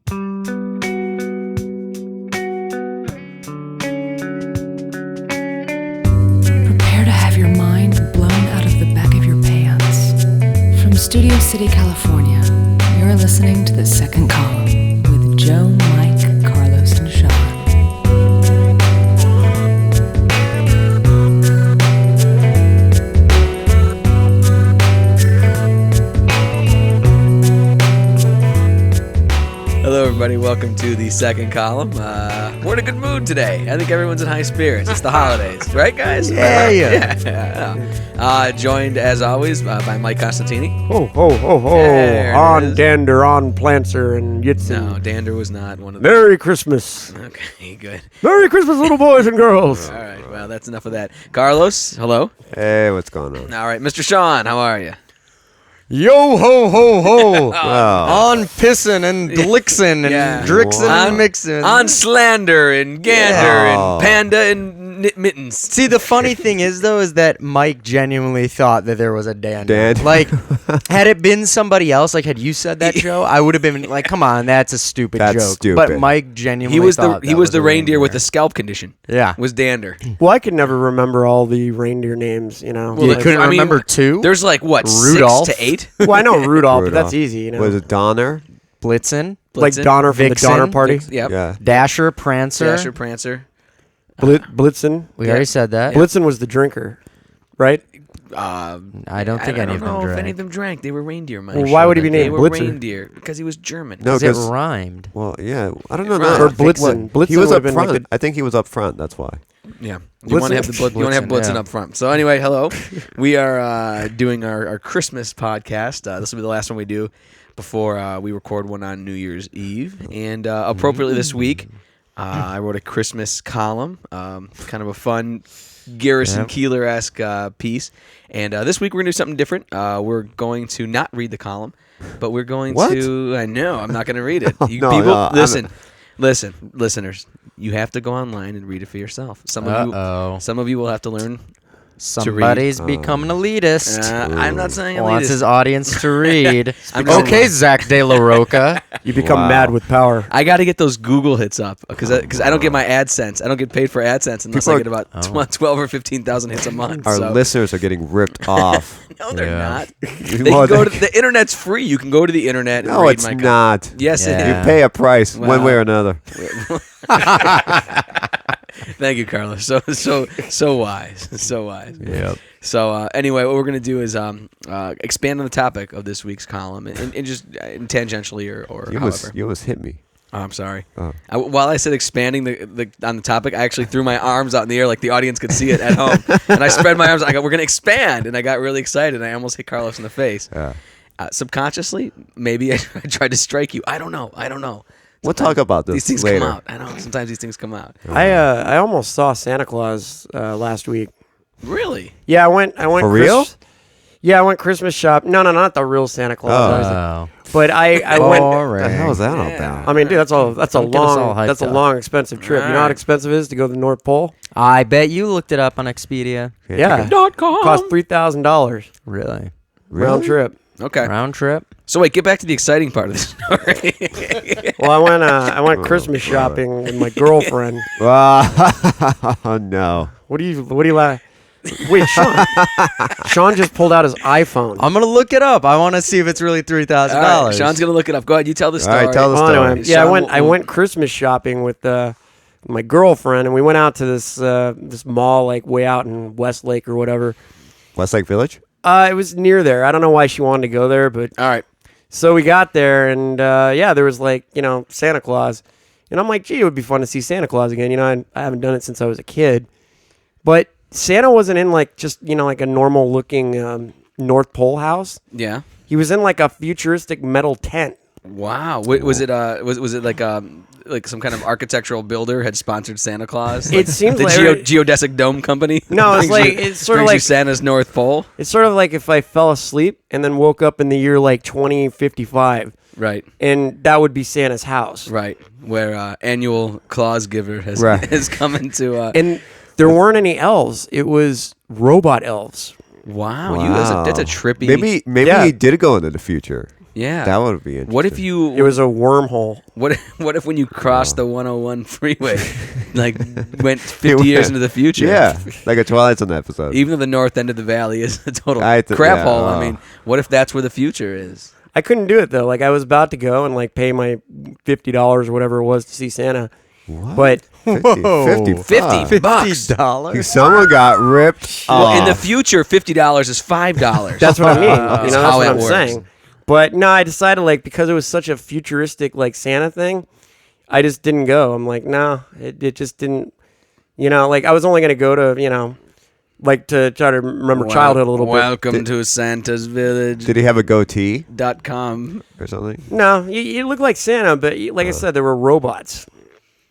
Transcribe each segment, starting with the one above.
Prepare to have your mind blown out of the back of your pants. From Studio City, California, you're listening to The Second Column with Joe, Mike, Carlos, and Sean. Hello, everybody. Welcome to The Second Column. We're in a good mood today. I think everyone's in high spirits. It's the holidays. Right, guys? Yeah. Joined, as always, by Mike Costantini. Ho, ho, ho, ho. There it On is. Dander, on Plancer, and Yitzhak. No, Dander was not one of them. Merry Christmas. Okay, good. Merry Christmas, little boys and girls. All right, well, that's enough of that. Carlos, hello. Hey, what's going on? All right, Mr. Sean, how are you? Yo, ho, ho, ho. Wow. On pissin' and glixin' and Yeah. drixin' On- and mixin'. On slander and gander and panda and mittens. See, the funny thing is, though, is that Mike genuinely thought that there was a dander. Dan? Like, had it been somebody else, like, had you said that, Joe, I would have been like, come on, that's a stupid That's joke. stupid. But Mike genuinely He was thought the that was the a reindeer with the scalp condition. Yeah. Was dander. Well, I could never remember all the reindeer names, you know. Well, You like, couldn't I mean, remember two? There's like what, Rudolph. 6 to 8? Well, I know Rudolph, but that's Rudolph. easy, you know. Was it Donner? Blitzen, like Blitzen, Donner from Vixen, the Donner Party? Yep. Yeah. Dasher, Prancer. Dasher, Prancer. Blitzen. We already said that. Blitzen was the drinker, right? I don't think any of them know if drank. any of them drank. They were reindeer, Mike. Well, why would he be They named were Blitzer? reindeer because he was German. No, Because it because rhymed. well, yeah, I don't know. It No, rhymed. Or I think Blitzen. what- he Blitzen was would've up been like front. I think he was up front. That's why. Yeah, you want to have Blitzen? you want to have Blitzen yeah. up front. So anyway, hello. We are doing our Christmas podcast. This will be the last one we do before we record one on New Year's Eve. And appropriately this week, I wrote a Christmas column, kind of a fun Garrison Keillor-esque piece. And this week we're gonna do something different. We're going to not read the column, but we're going What? to. I know I'm not going to read it. You No, people, no, listen, listeners. You have to go online and read it for yourself. Some of you will have to learn. Somebody's becoming elitist. I'm not saying Wants his elitist. audience to read. I'm Okay, saying- Zach De La Roca. You become Wow. mad with power. I got to get those Google hits up because I don't get my AdSense. I don't get paid for AdSense unless People I are- get about 12 or 15,000 hits a month. Our so. listeners are getting ripped off. No, they're Yeah. not. They Well, can go they- to the internet's free. You can go to the internet and No, read it's my not. Yes, it Yeah. is. You pay a price one Well- way or another. Thank you, Carlos. So wise, so wise. Yep. So anyway, what we're gonna do is expand on the topic of this week's column and just tangentially or You however. almost hit me. Oh, I'm sorry. Oh. While I said expanding on the topic, I actually threw my arms out in the air like the audience could see it at home, and I spread my arms. I go, "We're gonna expand," and I got really excited. And I almost hit Carlos in the face. Yeah. Subconsciously, maybe I tried to strike you. I don't know. We'll talk about this These things later. come out. I know. Sometimes these things come out. I almost saw Santa Claus last week. Really? Yeah, I went. For real? Yeah, I went Christmas shop. No, not the real Santa Claus. Oh. But I went. What the hell is that all about? I mean, dude, that's a Don't get us all long hyped up. long expensive trip. You know how Alright. expensive it is to go to the North Pole? I bet you looked it up on Expedia. Yeah, .com. cost $3,000 Really? round trip. Okay. Round trip? So wait, get back to the exciting part of the story. Well, I went Christmas shopping with my girlfriend. Oh no. What do you like? Wait, Sean. Sean just pulled out his iPhone. I'm going to look it up. I want to see if it's really $3,000. All right, Sean's gonna look it up. Go ahead, you tell the All story. right, tell the Well, story. anyway, yeah, Sean, I went Christmas shopping with my girlfriend, and we went out to this mall like way out in Westlake or whatever. Westlake Village? It was near there. I don't know why she wanted to go there, but All right. so we got there, and yeah, there was like Santa Claus, and I'm like, gee, it would be fun to see Santa Claus again. I haven't done it since I was a kid, but Santa wasn't in like just like a normal looking North Pole house. Yeah. He was in like a futuristic metal tent. Wow. Was it like some kind of architectural builder had sponsored Santa Claus? It seems the like- geodesic dome company. No, it's brings like- you- it's sort of brings you like- Santa's North Pole. It's sort of like if I fell asleep and then woke up in the year like 2055, Right. and that would be Santa's house. Right. Where annual Claus giver has Right. has come into. And there weren't any elves. It was robot elves. Wow. That's a trippy. Maybe Yeah. he did go into the future. Yeah. That would be interesting. What if you? It was a wormhole. What if when you crossed the 101 freeway, like went 50 years into the future? Yeah, like a Twilight Zone episode. Even though the north end of the valley is a total Yeah, crap hole, I oh. mean, what if that's where the future is? I couldn't do it though. Like I was about to go and like pay my $50 or whatever it was to see Santa, What? but 50 50 bucks. $50. Someone got ripped Well, in the off. future, $50 is $5. that's what I mean. That's That's how what it I'm works. saying. But no, I decided like because it was such a futuristic like Santa thing, I just didn't go. I'm like, no, it just didn't. Like I was only gonna go to like to try to remember childhood a little bit. Welcome to Santa's Village. Did he have a goatee .com. or something? No, you look like Santa, but like I said, there were robots,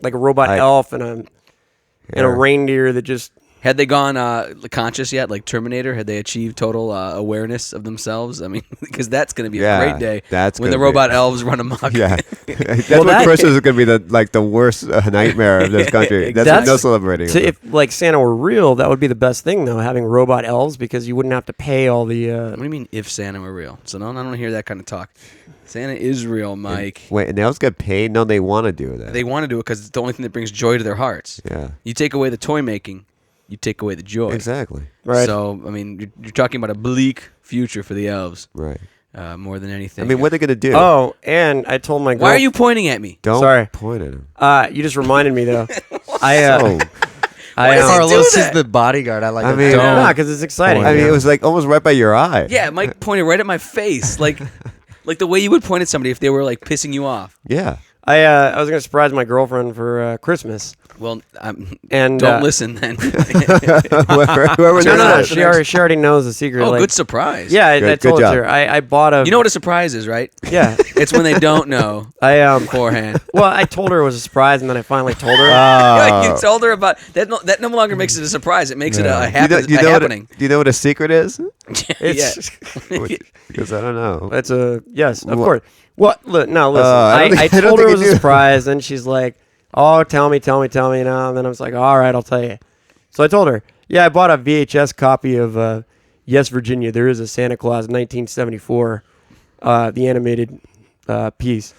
like a robot elf and a reindeer that just. Had they gone conscious yet, like Terminator? Had they achieved total awareness of themselves? I mean, because that's going to be a great day. That's when the gonna robot be- elves run amok. Yeah, that's what Christmas is going to be the worst nightmare of this country. That's no celebrating. If like Santa were real, that would be the best thing though, having robot elves because you wouldn't have to pay all the. What do you mean if Santa were real? So no, I don't want to hear that kind of talk. Santa is real, Mike. Wait, and they also get paid? No, they want to do that. They want to do it because it's the only thing that brings joy to their hearts. Yeah, You take away the toy making, you take away the joy. exactly. Right. So, I mean, you're talking about a bleak future for the elves Right. more than anything. I mean, what are they going to do? Oh, and I told my girl. Why are you pointing at me? Don't sorry. point at him. You just reminded me though. Oh, Carlos do is that? the bodyguard. I like I it. mean, Don't. no, because it's exciting. I mean, it was like almost right by your eye. Yeah, Mike pointed right at my face, like the way you would point at somebody if they were like pissing you off. Yeah. I was gonna surprise my girlfriend for Christmas, Well, and don't listen then. Whoever No, this is. she already knows the secret. Oh, like, good surprise. Yeah, I Good told job. her. I bought a. You know what a surprise is, right? Yeah, It's when they don't know I beforehand. Well, I told her it was a surprise, and then I finally told her. Like you told her about that. That no longer makes it a surprise. It makes it a happening. Do you know what a secret is? Yeah. Because I don't know. It's a yes, of What? course. What? Look, no, listen. I don't I think- I don't told her it think was you a do. surprise, and she's like, "Oh, tell me, now." And then I was like, "All right, I'll tell you." So I told her, "Yeah, I bought a VHS copy of Yes, Virginia. There is a Santa Claus, 1974, the animated piece,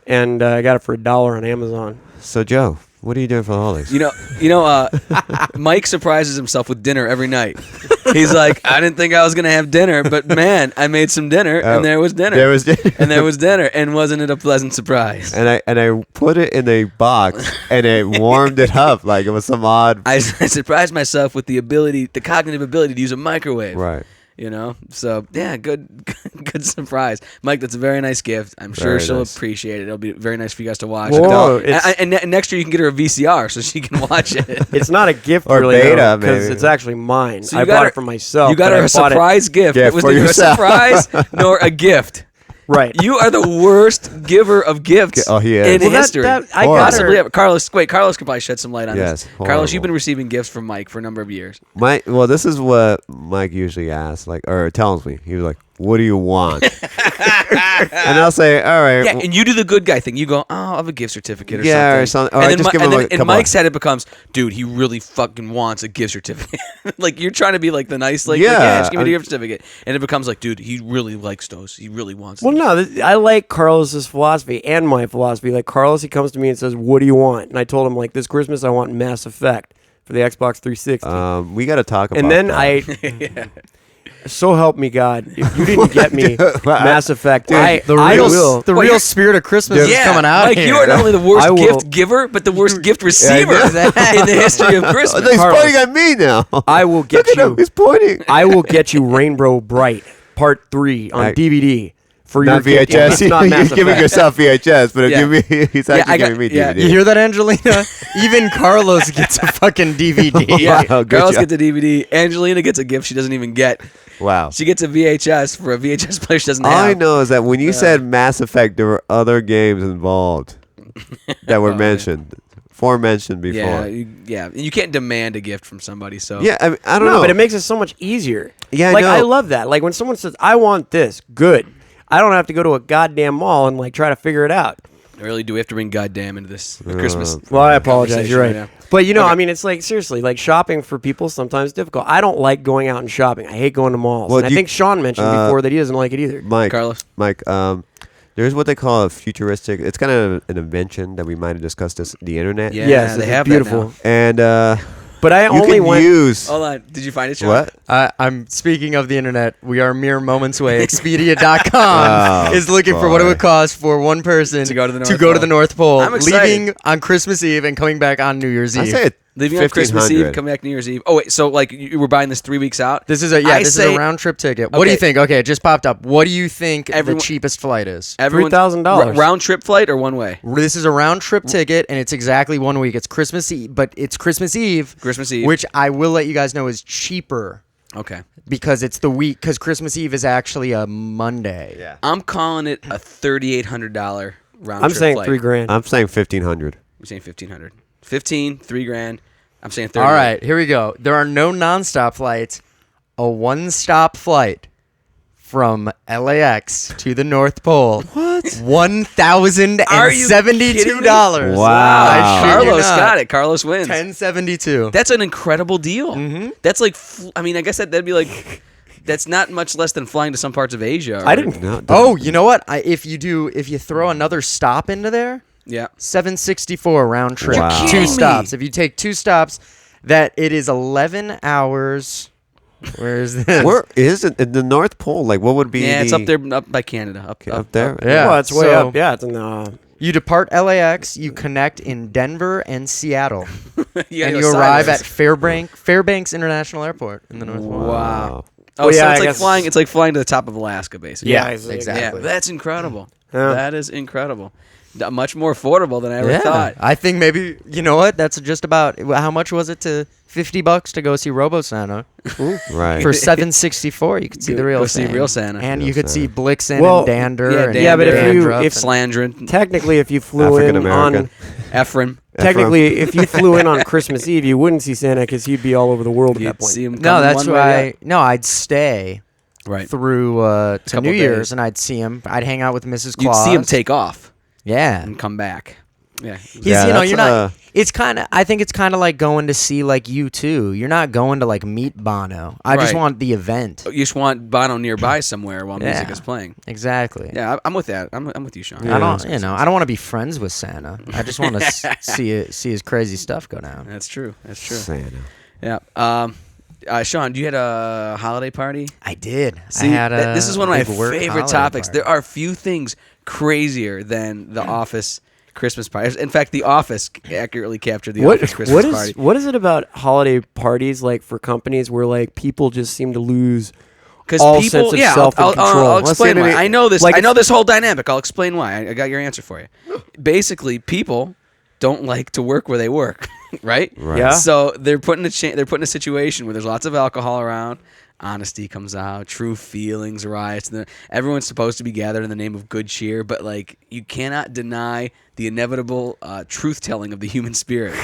and I got it for $1 on Amazon." So, Joe, what are you doing for the holidays? You know, Mike surprises himself with dinner every night. He's like, I didn't think I was gonna have dinner, but man, I made some dinner, and there was dinner. There was and there was dinner, and wasn't it a pleasant surprise? and I put it in a box and it warmed it up like it was some odd. I surprised myself with the cognitive ability to use a microwave. Right. So yeah, good surprise, Mike. That's a very nice gift. I'm sure Very she'll nice. appreciate it. It'll be very nice for you guys to watch. Whoa, And next year you can get her a VCR so she can watch it. It's not a gift, Or really, beta, because maybe. it's actually mine. So you I got bought her- it for myself. You got but her I a bought it- surprise gift. Yeah, It was for neither a yourself. surprise nor a gift. Right. You are the worst giver of gifts Oh, he is. in Well, history. I got Possibly her. ever. Carlos, wait, Carlos could probably shed some light on Yes, this. Carlos, horrible. you've been receiving gifts from Mike for a number of years. Well, this is what Mike usually asks, or tells me. He was like, "What do you want?" And I'll say, "All right." Yeah, and you do the good guy thing. You go, oh, I'll have a gift certificate or Yeah, or something. something. Or I just give him a and couple Mike's of- head, it becomes, dude, he really fucking wants a gift certificate. Like, you're trying to be like the nice, like, Yeah, just give me the I'm- gift certificate. And it becomes like, dude, he really likes those. He really wants Well, them. no, I like Carlos's philosophy and my philosophy. Like Carlos, he comes to me and says, "What do you want?" And I told him like this Christmas I want Mass Effect for the Xbox 360. we got to talk about. and then that. so help me God, if you didn't get me Mass Effect, I The will. real spirit of Christmas is Yeah, coming out Mike, here. you are not only the worst I will- gift giver, but the worst gift receiver in the history of Oh, Christmas. he's Carlos. pointing at me now. I will get Look at him. you. He's pointing. I will get you Rainbow Bright Part 3 on I- DVD for Not your gift. VHS. Not You're Mass giving Effect. yourself VHS, but Yeah. give me. He's Yeah, actually I got- giving me yeah. DVD. You hear that, Angelina? Even Carlos gets a fucking DVD. Yeah, Wow, good Carlos job. gets a DVD. Angelina gets a gift she doesn't even get. Wow. She gets a VHS for a VHS player she doesn't All have. I know is that when you said Mass Effect, there were other games involved that were mentioned, forementioned before. Yeah, and you can't demand a gift from somebody. So Yeah, I don't No, know. but it makes it so much easier. Yeah, I like know. I love that. Like when someone says, "I want this," good. I don't have to go to a goddamn mall and like try to figure it out. really, do we have to bring goddamn into this Christmas? Well, I apologize. You're right. conversation But you know, Okay. I mean, it's like seriously, like shopping for people is sometimes difficult. I don't like going out and shopping. I hate going to malls. Well, And I you- think Sean mentioned before that he doesn't like it either. Mike, Carlos? Mike, There's what they call a futuristic. It's kind of an invention that we might have discussed this. The internet. Yeah, Yes, they it's have beautiful. that now. And But I you only can went. use Hold on. Did you find it, Sean? what? I'm speaking of the internet. We are mere moments away. Expedia.com Oh, is looking for what it boy. would cost for one person To go to the North Pole. Pole, I'm excited. leaving on Christmas Eve and coming back on New Year's I Eve. say Leaving on Christmas 1,500. Eve, coming back New Year's Eve. Oh wait, so like you were buying this 3 weeks out? This is a this is a round trip ticket. What do Okay. you think? Okay, it just popped up. What do you think Everyone- the cheapest flight is? Everyone's- $3,000. Round trip flight or one way? This is a round trip ticket, and it's exactly 1 week. It's Christmas Eve, but it's Christmas Eve. Christmas Eve. Which I will let you guys know is cheaper Okay. because it's the week. Because Christmas Eve is actually a Monday. Yeah. I'm calling it a $3,800 round I'm trip saying flight. $3,000. I'm saying 1,500. I'm saying 1,500. 15, $3,000. I'm saying 30. All right, here we go. There are no nonstop flights. A one-stop flight from LAX to the North Pole. What? $1,072. Wow. I shit you Carlos not. got it. Carlos wins. 1072. That's an incredible deal. Mm-hmm. That's like, I mean, I guess that'd be like, that's not much less than flying to some parts of Asia. I didn't. No, Oh, you know what? If you throw another stop into there, Yeah. 764 round trip. Wow. You're Two kidding me. stops. If you take two stops, that it is 11 hours. Where is this? Where is it? In the North Pole? Like, what would be? Yeah, it's the- up there, up by Canada. Up there. Yeah. Well, it's way so up. Yeah, it's in the. You depart LAX, you connect in Denver and Seattle, Yeah, and go you arrive at sideways. Fairbanks International Airport in the North Pole. Wow. Oh, Well, so yeah, it's I like guess- flying. It's like flying to the top of Alaska, basically. Yeah, exactly. exactly. Yeah, that's incredible. Yeah. That is incredible. Much more affordable than I ever Yeah, thought. I think maybe you know what? That's just about how much was it to $50 to go see Robo Santa Right. for $764? You could see the real Go see Santa. real Santa. and Real you could see Santa. Blixen Well, and Dander. yeah, and Yeah, but if you- Dandruff if and- Slandrin, Technically, if you flew African in American. on. Ephraim. Technically, if you flew in on Christmas Eve, you wouldn't see Santa because he'd be all over the world at You'd that point. see him. no, coming that's one way why. up. No, I'd stay Right. through to Couple New Year's, days. and I'd see him. I'd hang out with Mrs. You'd Claus. see him take off Yeah, and come back. Yeah. he's Yeah, you know that's, you're not. It's kind of. I think it's kind of like going to see like U2. You're not going to like meet Bono. I just Right. want the event. You just want Bono nearby somewhere while music Yeah. is playing. Exactly. Yeah, I'm with that. I'm with you, Sean. I don't, I don't want to be friends with Santa. I just want to see his crazy stuff go down. That's true. That's true. Santa. Yeah. Sean, you had a holiday party? I did. See, I had a this is one of my big work favorite holiday topics. party. There are few things crazier than the Office Christmas party. In fact, the Office accurately captured the Office Christmas party. What is it about holiday parties like for companies where like people just seem to lose all sense of self and control? I'll Let's explain say why. they- I know this. like I know if- this whole dynamic. I'll explain why. I got your answer for you. Basically, people don't like to work where they work, right? Right. Yeah. So they're put in a situation where there's lots of alcohol around. Honesty comes out, true feelings arise. And everyone's supposed to be gathered in the name of good cheer, but like you cannot deny the inevitable truth-telling of the human spirit.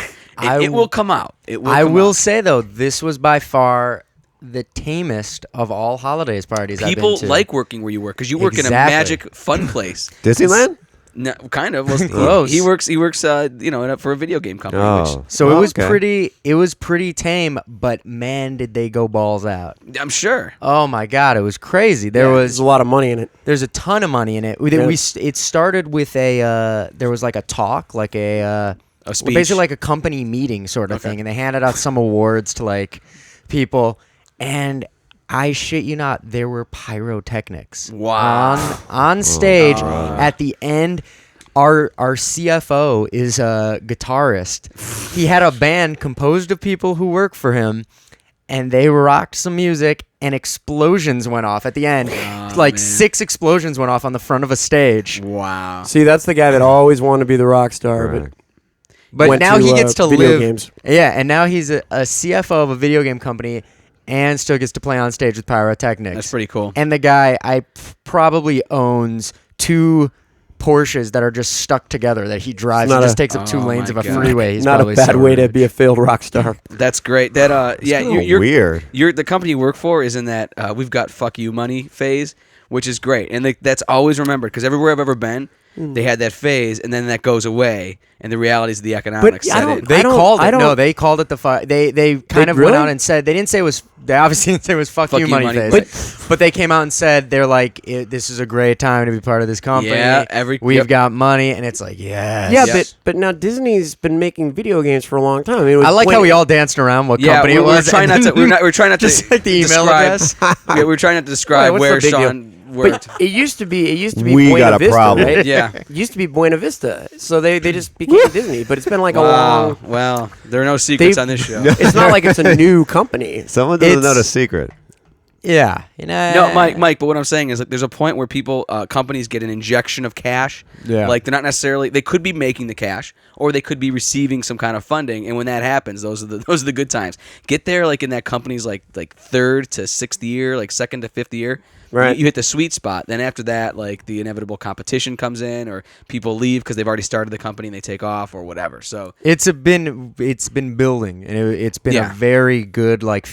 It will come out. It will. I come will out. say though, this was by far the tamest of all holidays parties I've People been to. like working where you work because you work in a Exactly. magic, fun place. Disneyland? No, kind of. Well, Close. He works. For a video game company. Oh. So it was okay. pretty tame, but man, did they go balls out. Which I'm sure. Oh my god, it was crazy. There's a lot of money in it. There's a ton of money in it. It started with there was like a talk, like A speech. basically like a company meeting sort of Okay. thing, and they handed out some awards to like people, and I shit you not, there were pyrotechnics. Wow. On stage at the end. Our CFO is a guitarist. He had a band composed of people who work for him, and they rocked some music, and explosions went off at the end. man. 6 explosions went off on the front of a stage. Wow. See, that's the guy that always wanted to be the rock star, Right. But went now to, he gets to video live. games. Yeah, and now he's a CFO of a video game company and still gets to play on stage with pyrotechnics. That's pretty cool. And the guy probably owns 2 Porsches that are just stuck together that he drives. He not just takes takes up 2 Oh lanes my of a God. freeway. He's Not a probably bad so way to rich. be a failed rock star. That's great. That yeah, kinda you're weird. You're the company you work for is in that we've got fuck you money phase, which is great, and that's always remembered because everywhere I've ever been, they had that phase, and then that goes away, and the realities of the economics I set don't- in. They I don't- called I it. No, don't- they called it the They kind of really? went out and said they didn't say it was. They obviously didn't say it was fuck you money phase. But they came out and said they're like, this is a great time to be part of this company. Yeah, we've got money, and it's like, yes. Yeah, Yes. but now Disney's been making video games for a long time. I mean, it was I like when how we it- all danced around what Yeah, company we it were was. trying not and to. then We're trying not to just like the email describe, address. Yeah, we're trying not to describe what's where the big deal? Sean worked. But it used to be We Buena got a Vista, problem. right? Yeah. It used to be Buena Vista, so they just became Disney. But it's been like a Wow. long. Well, there are no secrets They- on this show. It's not like it's a new company. Someone doesn't know the It's- secret. Yeah. No, Mike. But what I'm saying is, like, there's a point where people, companies get an injection of cash. Yeah. Like they're not necessarily. They could be making the cash, or they could be receiving some kind of funding. And when that happens, those are the good times. Get there, like in that company's like third to sixth year, like second to fifth year. Right. You hit the sweet spot. Then after that, like the inevitable competition comes in, or people leave because they've already started the company and they take off, or whatever. So It's been building, and it's been Yeah. a very good last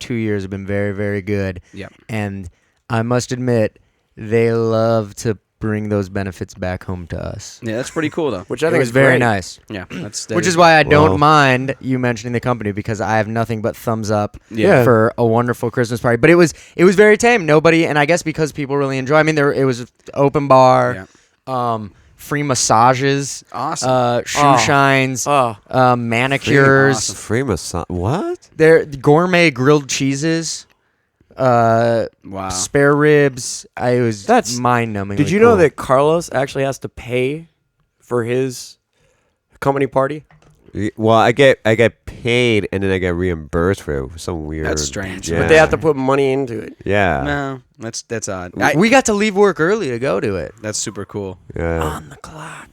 2 years have been very, very good. Yep. And I must admit, they love to bring those benefits back home to us. yeah, that's pretty cool though. Which I It think was is very great. nice. Yeah, that's Which is why I Well- don't mind you mentioning the company, because I have nothing but thumbs up Yeah. for a wonderful Christmas party. But it was very tame. Nobody, and I guess because people really enjoy. I mean, it was open bar, free massages, Awesome. shoe shines, manicures. Awesome. Free massage. What? They're gourmet grilled cheeses, Wow. spare ribs. That's mind-numbingly. Did you know cool. that Carlos actually has to pay for his company party? Well, I get paid and then I get reimbursed for it. Some weird. That's strange. Yeah. But they have to put money into it. Yeah. No, that's odd. We got to leave work early to go to it. That's super cool. Yeah.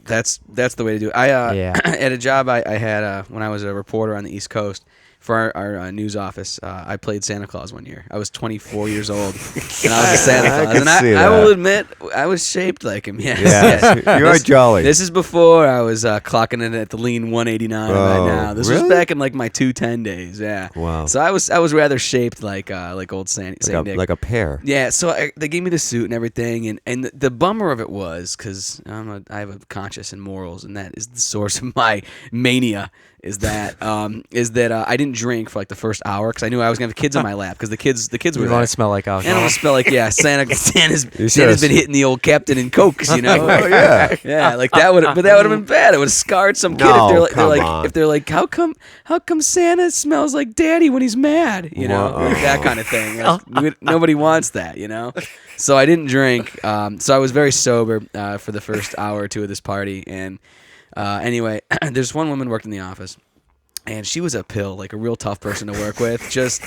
That's the way to do it. I Yeah. at a job I had when I was a reporter on the East Coast for our news office. I played Santa Claus one year. I was 24 years old, and I was a Santa I Claus. can And see I will that. admit, I was shaped like him. Yes, Yes. yes. You are jolly. This is before I was clocking in at the lean 189 right Oh, now. This was really? back in like my 210 days. Yeah. Wow. So I was rather shaped like old Saint Nick. like a pear. Yeah, so they gave me the suit and everything, and the bummer of it was because I have a conscience and morals, and that is the source of my mania. Is that I didn't drink for like the first hour because I knew I was gonna have kids on my lap because the kids were You there. want to smell like And I alcohol? don't smell like Santa's should've- been hitting the old Captain and Cokes, you know. Oh, yeah. Yeah, like that would have been bad. It would have scarred some kid No, if they're come like on. if they're like how come Santa smells like Daddy when he's mad, you know, Whoa. like that kind of thing. Like, nobody wants that, you know. So I didn't drink. So I was very sober for the first hour or two of this party. And anyway, there's one woman worked in the office. And she was a pill, like a real tough person to work with. Just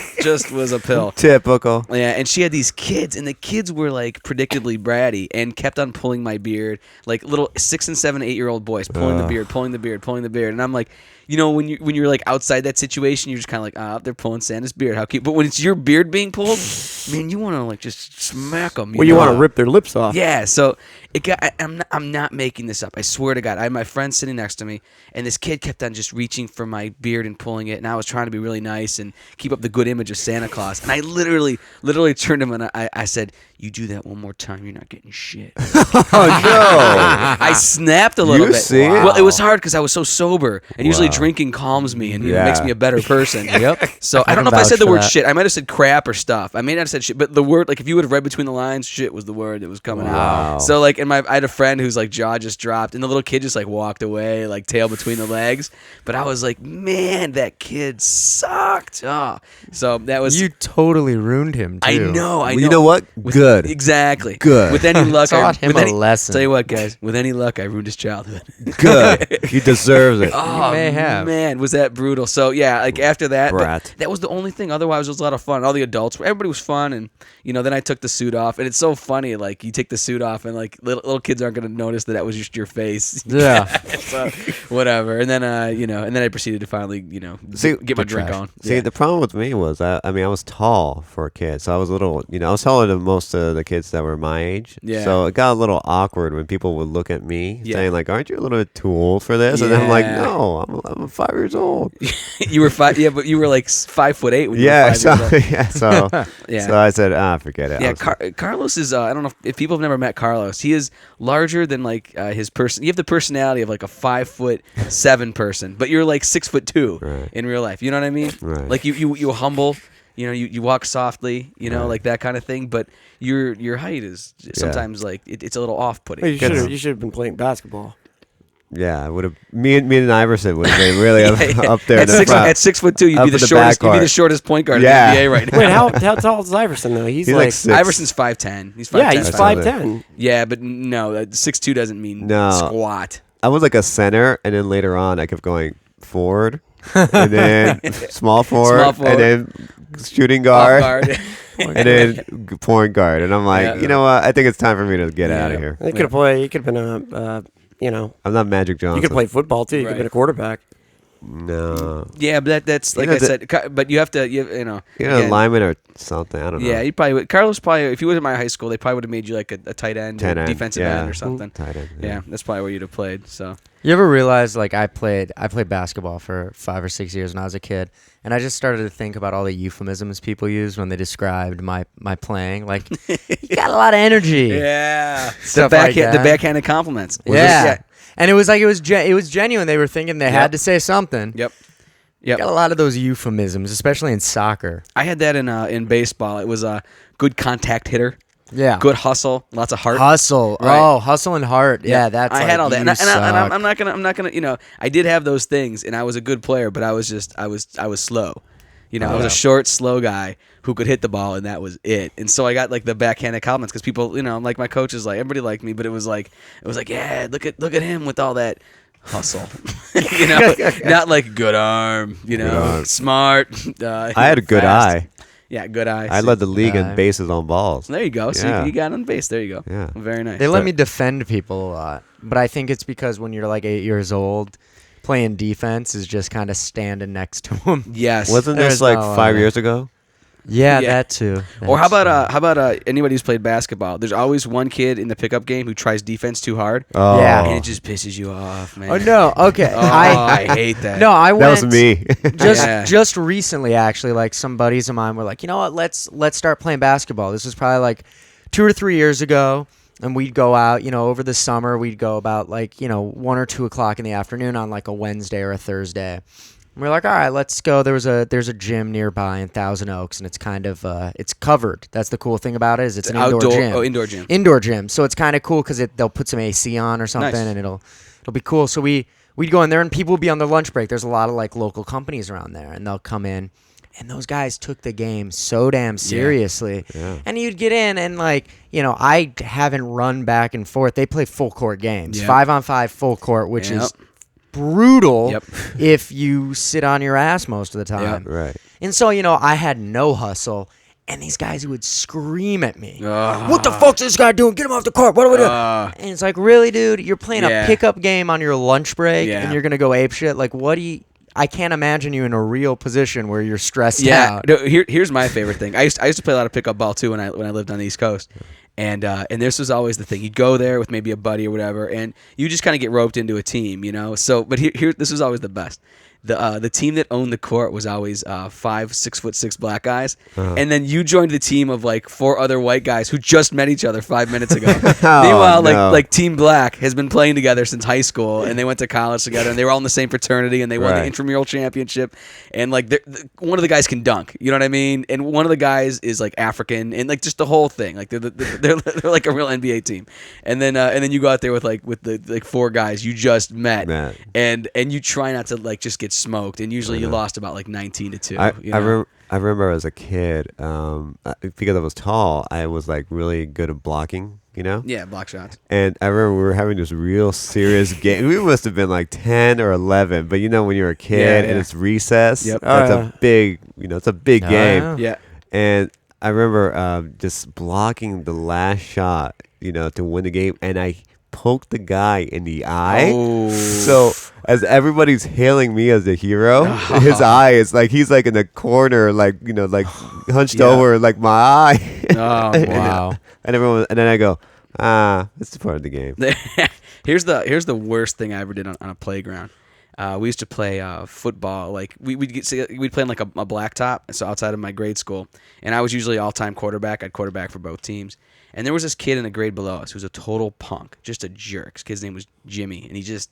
was a pill. Typical. Yeah, and she had these kids, and the kids were like predictably bratty and kept on pulling my beard, like little 6 and 7, 8-year-old boys pulling the beard, pulling the beard, pulling the beard. And I'm like, you know, when you're like outside that situation, you're just kind of like, they're pulling Santa's beard. How cute! But when it's your beard being pulled, man, you want to like just smack them. Well, you want to rip their lips off. Yeah, so it got. I'm not making this up. I swear to God, I had my friend sitting next to me, and this kid kept on just reaching for my beard and pulling it, and I was trying to be really nice and keep up the good image of Santa Claus, and I literally turned to him and I said, "You do that one more time, you're not getting shit." Oh no. I snapped a little You bit. see it? Well, it was hard because I was so sober, and usually Wow. drinking calms me and Yeah. makes me a better person. Yep. So I don't know can if I said vouch the for word that. shit. I might have said crap or stuff. I may not have said shit, but the word, like if you would have read between the lines, shit was the word that was coming Wow. out. So like, I had a friend whose like jaw just dropped, and the little kid just like walked away, like tail between the legs. But I was like, man, that kid sucked. Oh. So that was. You totally ruined him, too. I know. Well, you know what? Good. Exactly. Good. With any luck, Taught him with a any, lesson. Tell you what, guys. With any luck, I ruined his childhood. Good. He deserves it. Oh, may have. man, was that brutal. So, yeah, like after that, but Brat. that was the only thing. Otherwise, it was a lot of fun. All the adults, everybody was fun. And, you know, then I took the suit off. And it's so funny. Like, you take the suit off, and, like, little kids aren't going to notice that was just your face. Yeah. So, whatever. And then, you know, and then I proceeded to finally, you know, See, get my drink trash. on. See, Yeah. the problem with me was, I mean, I was tall for a kid, so I was a little, I was taller than most of the kids that were my age. Yeah. So it got a little awkward when people would look at me Yeah. saying like, "Aren't you a little bit too old for this?" And I'm like, Yeah. "No, I'm 5 years old." You were 5. Yeah, but you were like 5'8" when Yeah. you were 5 So years old. yeah. So Yeah. so I said, forget it. Yeah, I was- Carlos is. I don't know if people have never met Carlos. He is larger than like his person. You have the personality of like a 5'7" person, but you're like 6'2" Right. in real life. You know what I mean? Right. Like you humble. You know, you walk softly. You know, Right. like that kind of thing. But your height is sometimes like it's a little off putting. Well, you should have been playing basketball. Yeah, I would have. Me and Iverson would have been really up there. in At the six, front. at 6'2", you'd Up be the at the shortest. You'd be backcourt. the shortest point guard Yeah. in the NBA right now. Wait, how tall is Iverson though? He's like, 6. Iverson's 5'10". He's 5'10". yeah, he's That's 5'10". Yeah, but no, 6'2" doesn't mean No. squat. I was like a center, and then later on, I kept going forward, and then small forward, Small forward. and then shooting Off guard, guard. and then point guard. And I'm like, Yeah. you know what? I think it's time for me to get out of here. He could have played. He could have been a, I'm not Magic you Johnson. could play football too. You could Right. have been a quarterback. No, Yeah, but that's like know, I said. But you have to, you know. again, lineman or something. I don't know. Yeah, you probably would. Carlos probably, if he was in my high school, they probably would have made you like a tight end, or 10 end, defensive yeah. end, or something. Tight end. Yeah, that's probably where you'd have played. So You ever realize like I played basketball for 5 or 6 years when I was a kid, and I just started to think about all the euphemisms people used when they described my playing. Like, you got a lot of energy. yeah, Stuff like the that. backhanded compliments. Yeah. And it was like it was genuine. They were thinking they Yep. had to say something. Yep. Got a lot of those euphemisms, especially in soccer. I had that in baseball. It was a good contact hitter, Yeah. good hustle, lots of heart. Hustle. Right. Oh, hustle and heart. Yeah, that's I like, had all that, you and suck. I'm not gonna. You know, I did have those things, and I was a good player, but I was slow. You know, I was a short, slow guy who could hit the ball, and that was it. And so I got like the backhanded compliments because people, you know, like my coaches, like everybody liked me, but it was like, yeah, look at him with all that hustle, you know, not like good arm, you know, arm. smart. I had a good fast. eye. Yeah, good eye. I led the league eye. in bases on balls. There you go. So Yeah. you got on base. There you go. Yeah. Very nice. They let me defend people a lot, but I think it's because when you're like 8 years old, playing defense is just kind of standing next to them. Yes. Wasn't There's this like no, 5 years ago? Yeah, Yeah. that too. Or how about anybody who's played basketball? There's always one kid in the pickup game who tries defense too hard, Oh, Yeah. and it just pisses you off, man. Oh no. Okay. Oh, I hate that. No, I that went. was me. Yeah. Just recently, actually, like some buddies of mine were like, you know what? Let's start playing basketball. This was probably like 2 or 3 years ago, and we'd go out. You know, over the summer, we'd go about like 1 or 2 o'clock in the afternoon on like a Wednesday or a Thursday. And we're like, all right, let's go. There's a gym nearby in Thousand Oaks, and it's kind of it's covered. That's the cool thing about it is it's an indoor gym. Oh, indoor gym. Indoor gym. So it's kind of cool because they'll put some AC on or something, Nice. and it'll be cool. So we'd go in there, and people would be on their lunch break. There's a lot of like local companies around there, and they'll come in, and those guys took the game so damn seriously. Yeah. And you'd get in, and like I haven't run back and forth. They play full court games, Yep. 5-on-5 full court, which Yep. is brutal Yep. if you sit on your ass most of the time. Right. And so, I had no hustle, and these guys would scream at me. Ugh. What the fuck's this guy doing? Get him off the court. What do we do? Ugh. And it's like, really, dude? You're playing Yeah. a pickup game on your lunch break, Yeah. and you're going to go ape shit? Like, what do you... I can't imagine you in a real position where you're stressed Yeah. out. No, here's my favorite thing. I used to play a lot of pickup ball too when I lived on the East Coast. And this was always the thing. You'd go there with maybe a buddy or whatever, and you just kind of get roped into a team, So, but here, this was always the best. The team that owned the court was always 6'6" black guys, and then you joined the team of like 4 other white guys who just met each other 5 minutes ago. Meanwhile, no. like Team Black has been playing together since high school, and they went to college together, and they were all in the same fraternity, and they won the Right. intramural championship, and like one of the guys can dunk, you know what I mean? And one of the guys is like African, and like just the whole thing, like they're like a real NBA team, and then you go out there with the like 4 guys you just met, Man. and you try not to like just get smoked, and usually you lost about like 19-2. I remember as a kid, because I was tall, I was like really good at blocking, Yeah, block shots. And I remember we were having this real serious game. We must have been like 10 or 11, but when you're a kid Yeah, and yeah. it's recess, Yep. that's Oh, yeah. a big, it's a big game. yeah. Yeah. And I remember just blocking the last shot, to win the game, and I poked the guy in the eye. Oh. So as everybody's hailing me as the hero, his eye is like he's like in the corner, like hunched over, like my eye. Oh Wow. And then I go, it's part of the game. Here's the worst thing I ever did on a playground. We used to play football. Like we'd play on like a blacktop, so outside of my grade school, and I was usually all-time quarterback. I'd quarterback for both teams. And there was this kid in a grade below us who was a total punk, just a jerk. His kid's name was Jimmy, and he just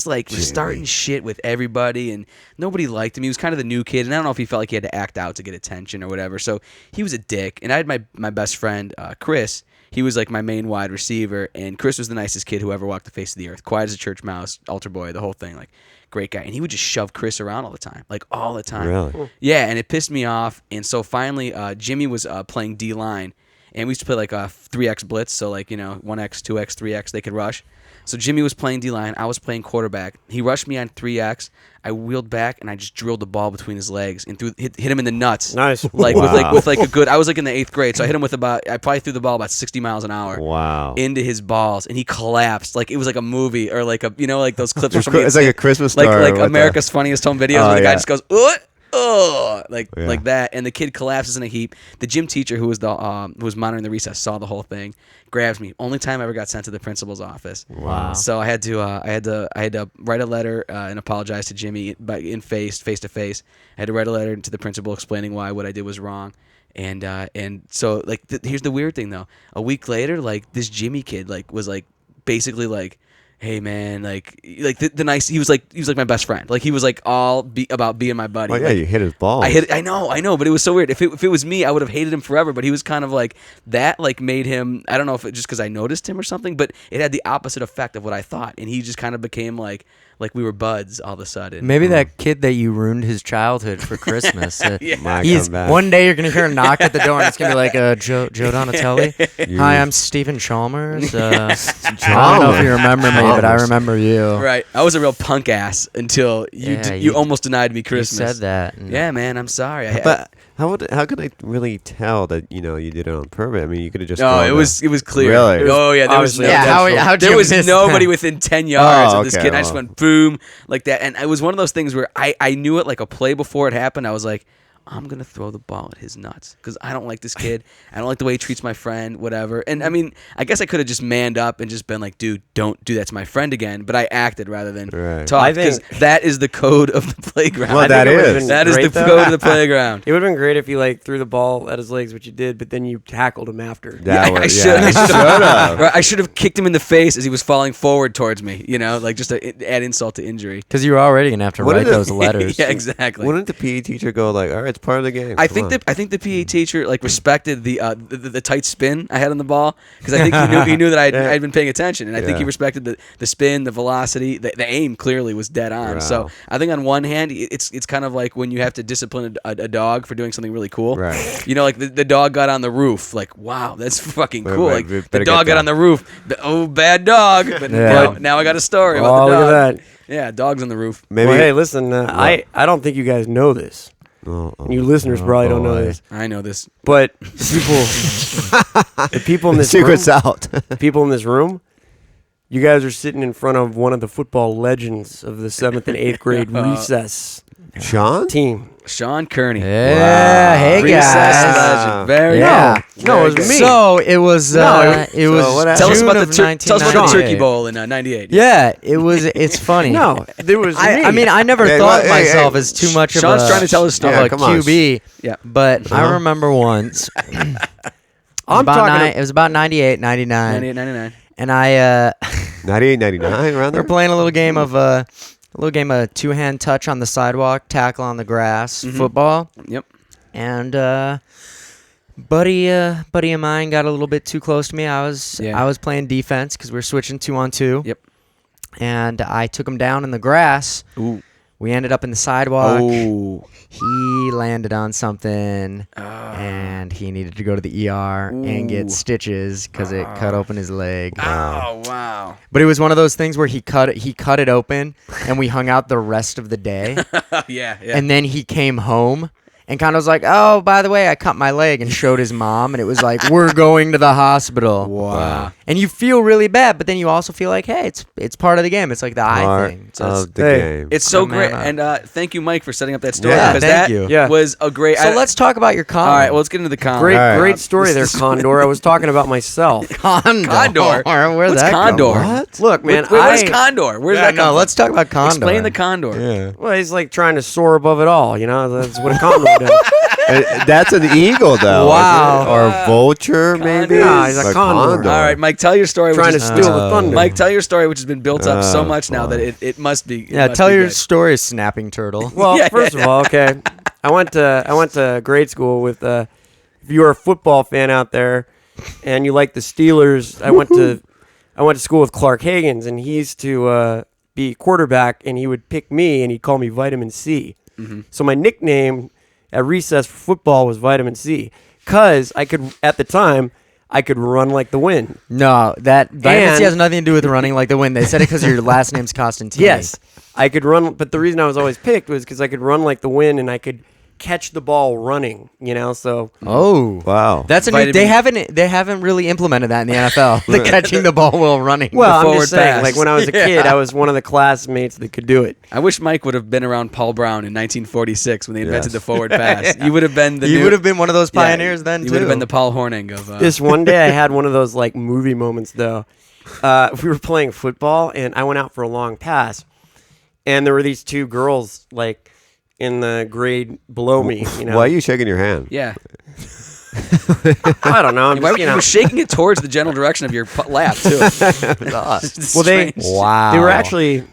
like was starting shit with everybody, and nobody liked him. He was kind of the new kid, and I don't know if he felt like he had to act out to get attention or whatever. So he was a dick. And I had my best friend Chris. He was like my main wide receiver, and Chris was the nicest kid who ever walked the face of the earth. Quiet as a church mouse, altar boy, the whole thing. Like, great guy. And he would just shove Chris around all the time. Like, all the time. Really? Yeah, and it pissed me off. And so finally, Jimmy was playing D-line, and we used to play like a 3X blitz. So, like, 1X, 2X, 3X, they could rush. So Jimmy was playing D-line. I was playing quarterback. He rushed me on 3X. I wheeled back, and I just drilled the ball between his legs and hit him in the nuts. Nice. Like Wow. with a good. I was like in the 8th grade, so I hit him with I probably threw the ball about 60 miles an hour. Wow. Into his balls, and he collapsed like it was like a movie or like like those clips. Where It's somebody like gets a hit, Christmas star. like America's Funniest Home Videos, Oh, where the guy yeah. just goes like that, and the kid collapses in a heap. The gym teacher who was monitoring the recess saw the whole thing, grabs me. Only time I ever got sent to the principal's office. Wow. So I had to write a letter and apologize to Jimmy face to face. I had to write a letter to the principal explaining why what I did was wrong. And so like here's the weird thing though. A week later, like this Jimmy kid like was like basically like, hey man, like the nice. He was like my best friend. Like he was like about being my buddy. Oh yeah, like, you hit his balls. I know, but it was so weird. If it was me, I would have hated him forever. But he was kind of like that. Like made him. I don't know if it just because I noticed him or something, but it had the opposite effect of what I thought, and he just kind of became like we were buds all of a sudden. Maybe that kid that you ruined his childhood for Christmas. Might He's come back. one day you're gonna hear a knock at the door and it's gonna be like Joe Donatelli. Hi, I'm Stephen Chalmers. I don't know if you remember me, but I remember you. Right. I was a real punk ass until you you almost denied me You Christmas. said that. and- Yeah, man. I'm sorry. But how could I really tell that you did it on purpose? I mean, you could have just. No, thrown it was clear. Really? Oh yeah, there was Obviously, no. Yeah, how'd there you was miss nobody that? within 10 yards Oh, of this okay, kid. I just well. went boom like that, and it was one of those things where I knew it like a play before it happened. I was like, I'm gonna throw the ball at his nuts because I don't like this kid. I don't like the way he treats my friend, whatever. And I mean, I guess I could have just manned up and just been like, dude, don't do that to my friend again. But I acted rather than Right. talk I because think- that is the code of the playground. Well, I think that it would've is. been That is great, the though. code of the playground. It would have been great if you like threw the ball at his legs, which you did, but then you tackled him after. That I was- should yeah, have. Right, I should have kicked him in the face as he was falling forward towards me. Like just to add insult to injury. Because you were already gonna have to What write did it- those letters. Yeah, exactly. Wouldn't the PE teacher go like, "All right, it's part of the game"? I Come think on." the PE teacher like respected the tight spin I had on the ball because I think he knew that I'd been paying attention, and I think he Yeah. respected the spin, the velocity, the aim clearly was dead on. So Wow. I think on one hand it's kind of like when you have to discipline a dog for doing something really cool. Right. Like the dog got on the roof. Like wow, that's fucking Wait, cool. wait, Like we the better dog get got on that. the roof. Oh, bad dog. But Yeah. now I got a story Oh, about the look dog. at that. Yeah, dogs on the roof. Maybe. Well, hey, listen, I don't think you guys know this. Oh, And you listeners probably don't know boy. this. I know this. But the people in The this room, secret's out. the people in this room, you guys are sitting in front of one of the football legends of the 7th and 8th grade recess Sean? team. Sean Kearney. Yeah, hey Recess guys. legend. Very Yeah. No, it was me. So it was. It was. what happened? Tell us June about of tell us about the 1998. Turkey Bowl in '98. Yeah, it was. It's funny. No, there was me. I mean, I never Hey, thought well, of hey, myself hey, as too much of Sean's a, trying to tell his story. of Yeah, a come on. QB. Yeah. But I remember once. I'm talking. It was about 98, 99. 98, 99. And I 98, 99, around we were there? playing a little game of two-hand touch on the sidewalk, tackle on the grass, football. Yep. And buddy of mine got a little bit too close to me. I was playing defense because we were switching 2-on-2. Yep. And I took him down in the grass. Ooh. We ended up in the sidewalk. Oh. He landed on something, and he needed to go to the ER and get stitches because it cut open his leg. Oh, wow. But it was one of those things where he cut it open, and we hung out the rest of the day. yeah, yeah. And then he came home, and kind of was like, "Oh, by the way, I cut my leg," and showed his mom, and it was like, "We're going to the hospital." Wow. And you feel really bad, but then you also feel like, hey, it's part of the game. It's like the eye Part thing. of the hey, game. It's so Oh, man, great, and thank you, Mike, for setting up that story Yeah, because thank that you. Yeah. was a great. So let's talk about your con. All right, well, let's get into the con. Great, All right. great story there, Condor. I was talking about myself. Condor. Condor. Where'd What's that come Condor? from? What? Look, man, What is Condor? Where does that come no, from? let's talk about Condor. Explain the Condor. Yeah. Well, he's like trying to soar above it all. You know, that's what a condor does. That's an eagle, though. Wow. isn't it? Or a vulture, maybe. Nah, he's a condor. All right, Mike, tell your story. Trying to which is- steal the thunder. Mike, tell your story, which has been built up so Oh, much now that boy. it must be. it Yeah, must tell be your good. story, snapping turtle. Well, Yeah, first yeah, of all, okay, I went to grade school with. If you're a football fan out there, and you like the Steelers, I went to school with Clark Higgins, and he used to be quarterback, and he would pick me, and he'd call me Vitamin C. Mm-hmm. So my nickname at recess for football was Vitamin C, cause at the time I could run like the wind. No, that vitamin And- C has nothing to do with running like the wind. They said it because your last name's Constantine. Yes, I could run, but the reason I was always picked was because I could run like the wind, and I could catch the ball running. You know, so Oh. Wow. That's a new, Vitamin- they haven't really implemented that in the NFL. The catching the ball while running. well, I'm forward just saying, pass. like when I was a kid, I was one of the classmates that could do it. I wish Mike would have been around Paul Brown in 1946 when they invented Yes. the forward pass. You would have been the. you new- would have been one of those yeah, pioneers then You too. would have been the Paul Hornung of. This one day, I had one of those like movie moments though. We were playing football, and I went out for a long pass, and there were these two girls like in the grade below me. You know, Why are you shaking your hand? Yeah. I don't know. I'm Why just, were you you know. shaking it towards the general direction of your lap too? Well, they wow. they were actually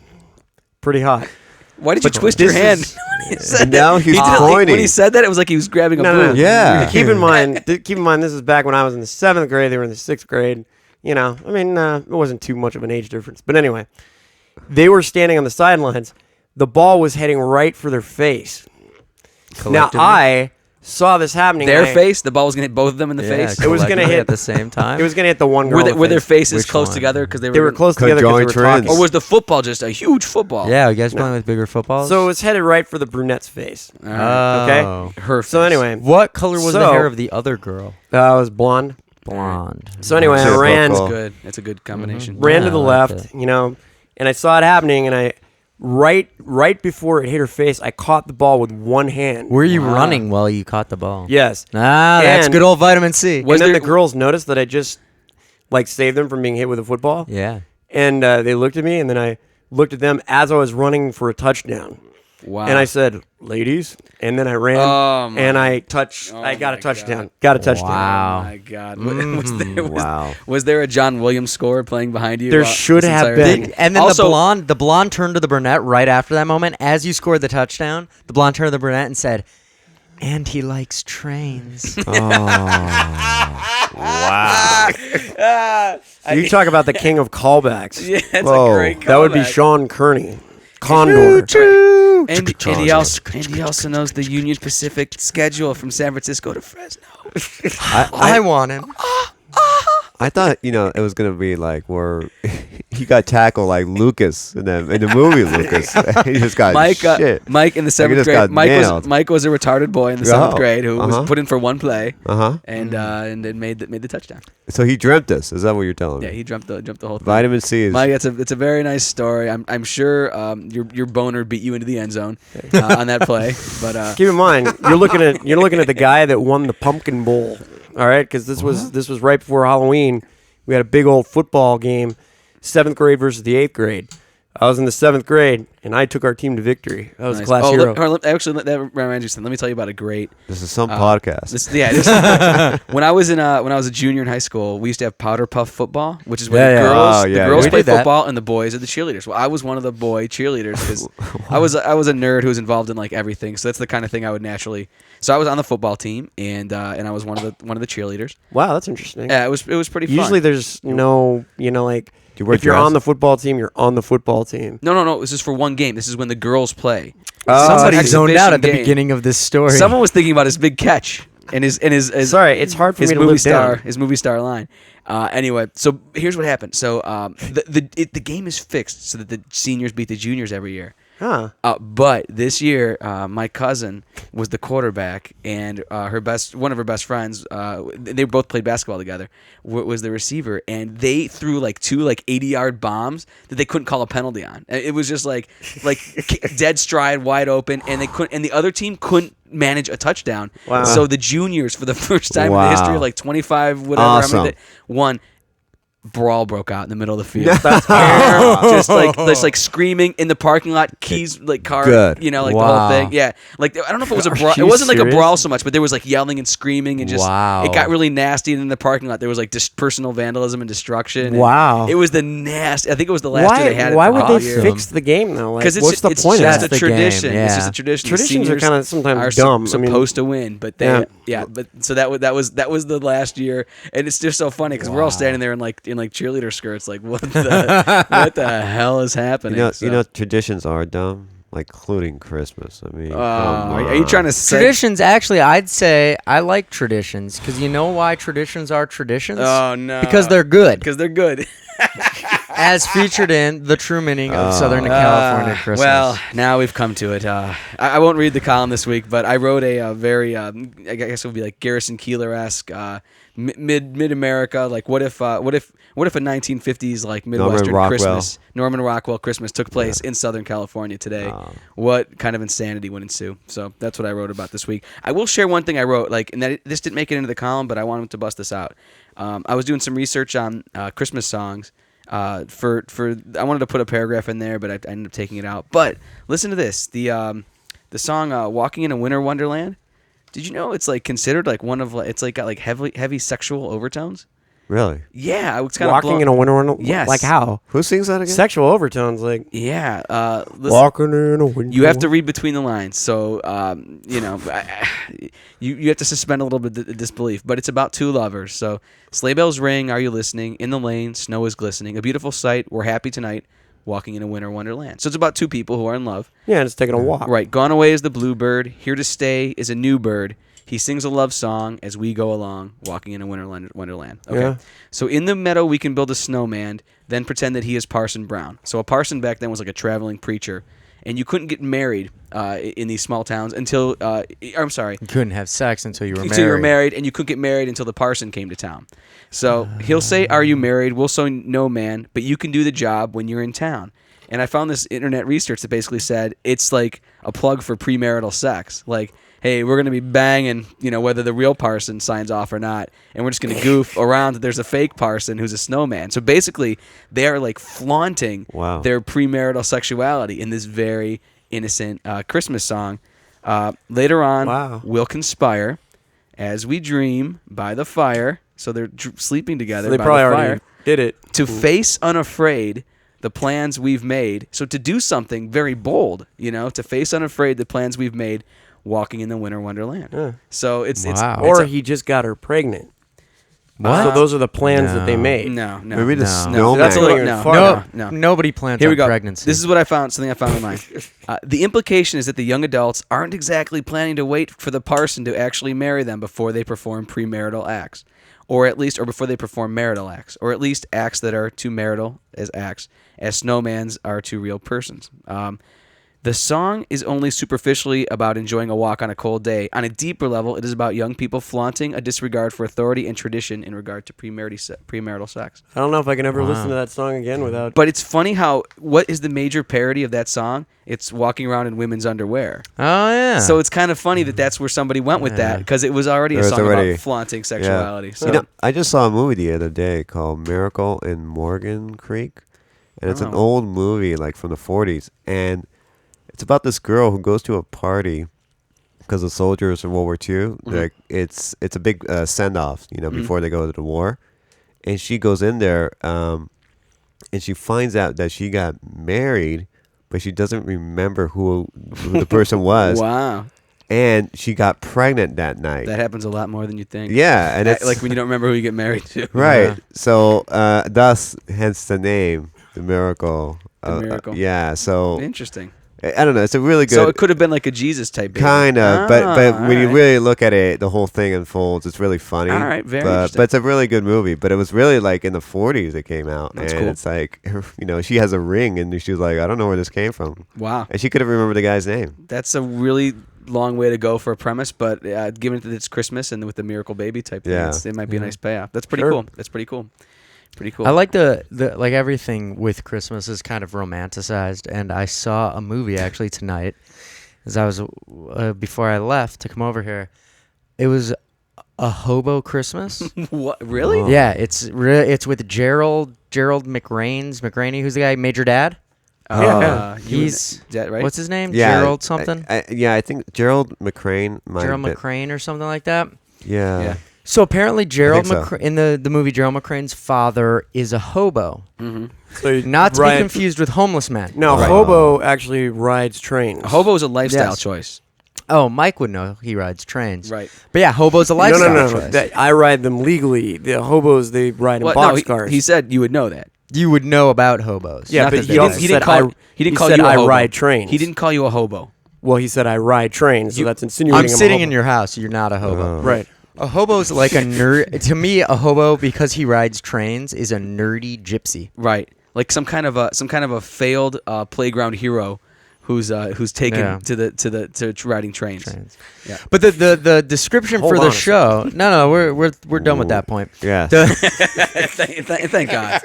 pretty hot. Why did you twist your this hand? is- when he said And now that? he's He did it, like, pointing. when he said that, it was like he was grabbing a No, no, boob. no. Yeah. Keep in mind, this is back when I was in the 7th grade. They were in the 6th grade. You know, I mean, it wasn't too much of an age difference. But anyway, they were standing on the sidelines. The ball was heading right for their face. Now, I saw this happening. Their and I- face, the ball was gonna hit both of them in the face. It was gonna collectively hit- at the same time. It was going to hit the one girl. in the Were their face. faces Which close one? together because They were gonna- close together because they were Conjoined talking. Or was the football just a huge football? Yeah, you guys playing with bigger footballs? So it was headed right for the brunette's face. All right. okay. Her. So face. anyway, What color was the So- hair of the other girl? it was blonde. Blonde. So anyway, I Typical. ran That's good. That's a good combination. ran Yeah, to the I like left, that. you know, and I saw it happening, and I right before it hit her face, I caught the ball with one hand. Were you running while you caught the ball? Yes. Ah, that's And- good old vitamin C. Was and then there- the girls noticed that I just like saved them from being hit with a football, Yeah. and they looked at me, and then I looked at them as I was running for a touchdown, Wow. and I said, "Ladies," and then I ran, Oh, my- and I oh got a my touchdown, God. got a touchdown. Wow. Oh my God. Wow. Was there a John Williams score playing behind you? There should this have entire been. thing? And then Also- the blonde turned to the brunette right after that moment. As you scored the touchdown, the blonde turned to the brunette and said, "And he likes trains." You talk about the king of callbacks. Yeah, that's Whoa. a great That would be callback. Sean Kearney, Condor. And he also knows the Union Pacific schedule from San Francisco to Fresno. I want him. I thought, it was going to be like where he got tackled like Lucas in the movie Lucas. He just got Mike shit. Mike in the Like, he 7th just grade. got nailed. Mike was a retarded boy in the 7th Oh, grade who was uh-huh. put in for one play Uh-huh. and then made the touchdown. So he dreamt this. Is that what you're telling Yeah, me? he jumped the whole thing. Vitamin C is... Mike, it's a very nice story. I'm sure your boner beat you into the end zone on that play, but Keep in mind, you're looking at the guy that won the Pumpkin Bowl. All right, because this was right before Halloween. We had a big old football game, 7th grade versus the 8th grade. I was in the 7th grade, and I took our team to victory. I was nice. a class Oh, hero. actually, that reminds me of something. Let me tell you about a great. This is some podcast. When I was a junior in high school, we used to have powder puff football, which is where Yeah, the yeah. girls Oh, yeah, girls yeah. play We did that. football and the boys are the cheerleaders. Well, I was one of the boy cheerleaders because I was a nerd who was involved in like everything. So that's the kind of thing I would naturally. So I was on the football team and I was one of the cheerleaders. Wow, that's interesting. Yeah, it was pretty fun. Usually there's no, like, you wear if you're dress? on the football team, you're on the football team. No. This is for one game. This is when the girls play. Somebody It's an zoned out exhibition at the game. beginning of this story. Someone was thinking about his big catch and his Sorry, it's hard for his me to movie live star down. his movie star line. Anyway, so here's what happened. So the game is fixed so that the seniors beat the juniors every year. Huh. But this year, my cousin was the quarterback, and one of her best friends, they both played basketball together, was the receiver, and they threw like two 80-yard bombs that they couldn't call a penalty on. It was just like dead stride, wide open, and they couldn't, and the other team couldn't manage a touchdown. Wow. So the juniors, for the first time in the Wow. history of 25 whatever, Awesome. how many won. Brawl broke out in the middle of the field. That's just like screaming in the parking lot, keys car, Good. the whole Wow. thing. Yeah, I don't know if it was a Are brawl. It you wasn't like a serious? brawl so much, but there was like yelling and screaming and just Wow. it got really nasty. And in the parking lot, there was like personal vandalism and destruction. And Wow. it was the nasty. I think it was the last year they had it. Why for would all they year. fix the game though? Like, Because what's the point of just that? a the game, tradition. It's yeah. just a tradition. The Traditions are seniors kind of sometimes are dumb. I mean, supposed to win, but they Yeah. but so that was the last year, and it's just so funny because we're all standing there in cheerleader skirts, like what the hell is happening? You know, traditions are dumb, like including Christmas. I mean, come are you on. trying to say? Traditions, actually, I'd say I like traditions because you know why traditions are traditions? Oh no! Because they're good, Because they're good. as featured in The True Meaning of Southern California Christmas. Well, now we've come to it. I won't read the column this week, but I wrote a very, I guess it would be like Garrison Keillor-esque, mid America. Like, what if a 1950s like Midwestern Christmas, Norman Rockwell Christmas took place in Southern California today? What kind of insanity would ensue? So that's what I wrote about this week. I will share one thing I wrote, and that this didn't make it into the column, but I wanted to bust this out. I was doing some research on Christmas songs. I wanted to put a paragraph in there, but I ended up taking it out. But listen to this: the song "Walking in a Winter Wonderland." Did you know it's like considered like one of it's like got like heavy sexual overtones? Really? Yeah, I was kind walking in a winter wonderland. Yes. Like how? Who sings that again? Sexual overtones, like Yeah, listen, walking in a winter. you have to read between the lines, so you have to suspend a little bit of disbelief. But it's about two lovers. So sleigh bells ring, are you listening? In the lane, snow is glistening. A beautiful sight. We're happy tonight. Walking in a winter wonderland. So it's about two people who are in love. Yeah, just taking a walk. Right. Gone away is the bluebird. Here to stay is a new bird. He sings a love song as we go along, walking in a wonderland. Okay. Yeah. So in the meadow we can build a snowman, then pretend that he is Parson Brown. So a parson back then was like a traveling preacher, and you couldn't get married in these small towns until I'm sorry. you couldn't have sex until you were Until you were married, and you couldn't get married until the parson came to town. So he'll say, "Are you married?" We'll say, "No, man, but you can do the job when you're in town." And I found this internet research that basically said it's like a plug for premarital sex. Like, hey, we're going to be banging, whether the real parson signs off or not, and we're just going to goof around that there's a fake parson who's a snowman. So basically, they are like flaunting their premarital sexuality in this very innocent Christmas song. Later on, we'll conspire as we dream by the fire. So they're sleeping together So they by probably the already fire. did it. To face unafraid the plans we've made. So to do something very bold, to face unafraid the plans we've made, walking in the winter wonderland. Yeah. So it's Or he just got her pregnant. What? So those are the plans that they No. made. no. Maybe the No. snowman. That's a little Going no, far. no. Nobody plans Here we on go. pregnancy. This is what I found. Something I found online. The implication is that the young adults aren't exactly planning to wait for the parson to actually marry them before they perform premarital acts, or before they perform marital acts, or at least acts that are too marital as acts, as snowmans are to real persons. The song is only superficially about enjoying a walk on a cold day. On a deeper level, it is about young people flaunting a disregard for authority and tradition in regard to premarital sex. I don't know if I can ever listen to that song again without. But it's funny how, what is the major parody of that song? It's walking around in women's underwear. Oh, yeah. So it's kind of funny that that's where somebody went with that, because it was already a There was song already- about flaunting sexuality. Yeah. So I just saw a movie the other day called Miracle in Morgan Creek, and it's an old movie like from the 40s, and it's about this girl who goes to a party because the soldiers in World War II. Like it's a big send off, before they go to the war, and she goes in there, and she finds out that she got married, but she doesn't remember who the person was. Wow. And she got pregnant that night. That happens a lot more than you think. Yeah, and it's like when you don't remember who you get married to. right. Yeah. So hence the name, the Miracle. The Miracle. Yeah. So Interesting. I don't know. It's a really good. So it could have been like a Jesus type baby. Kind of, but when you alright. really look at it, the whole thing unfolds. It's really funny. All right, very but interesting. it's a really good movie. But it was really like in the 40s it came out, That's and cool. it's like she has a ring, and she was like, I don't know where this came from, Wow. and she couldn't remember the guy's name. That's a really long way to go for a premise, but given that it's Christmas and with the miracle baby type thing, Yeah. it might be a nice payoff. That's pretty Sure. cool. That's pretty cool. Pretty cool. I like the like everything with Christmas is kind of romanticized, and I saw a movie actually tonight as I was before I left to come over here. It was a Hobo Christmas. What? Really? Oh. Yeah, it's with Gerald McRaney, who's the guy Major Dad. He's that right? What's his name? Yeah, Gerald something. I think Gerald McCrane. Gerald McCrane or something like that. Yeah. Yeah. So apparently, Gerald think so. in the movie, Gerald McCrane's father is a hobo. Mm-hmm. So Not to be Ryan- confused with homeless man. No, hobo actually rides trains. A hobo is a lifestyle Yes. choice. Oh, Mike would know. He rides trains. Right. But yeah, hobo's a No, lifestyle no. choice. I ride them legally. The hobos, they ride in Well, no, boxcars. he said you would know that. You would know about hobos. Yeah, Not but that he they- also he didn't said call he call said you a I hobo. ride trains. He didn't call you a hobo. Well, he said I ride trains, so You- that's insinuating I'm sitting a in hobo. your house. You're not a hobo. Right. A hobo's like a nerd. To me, a hobo, because he rides trains, is a nerdy gypsy. Right. Like some kind of a failed playground hero who's taken Yeah. to riding trains. Yeah. But the description Hold for on the a show. No, we're done with that point. Yeah. Thank God.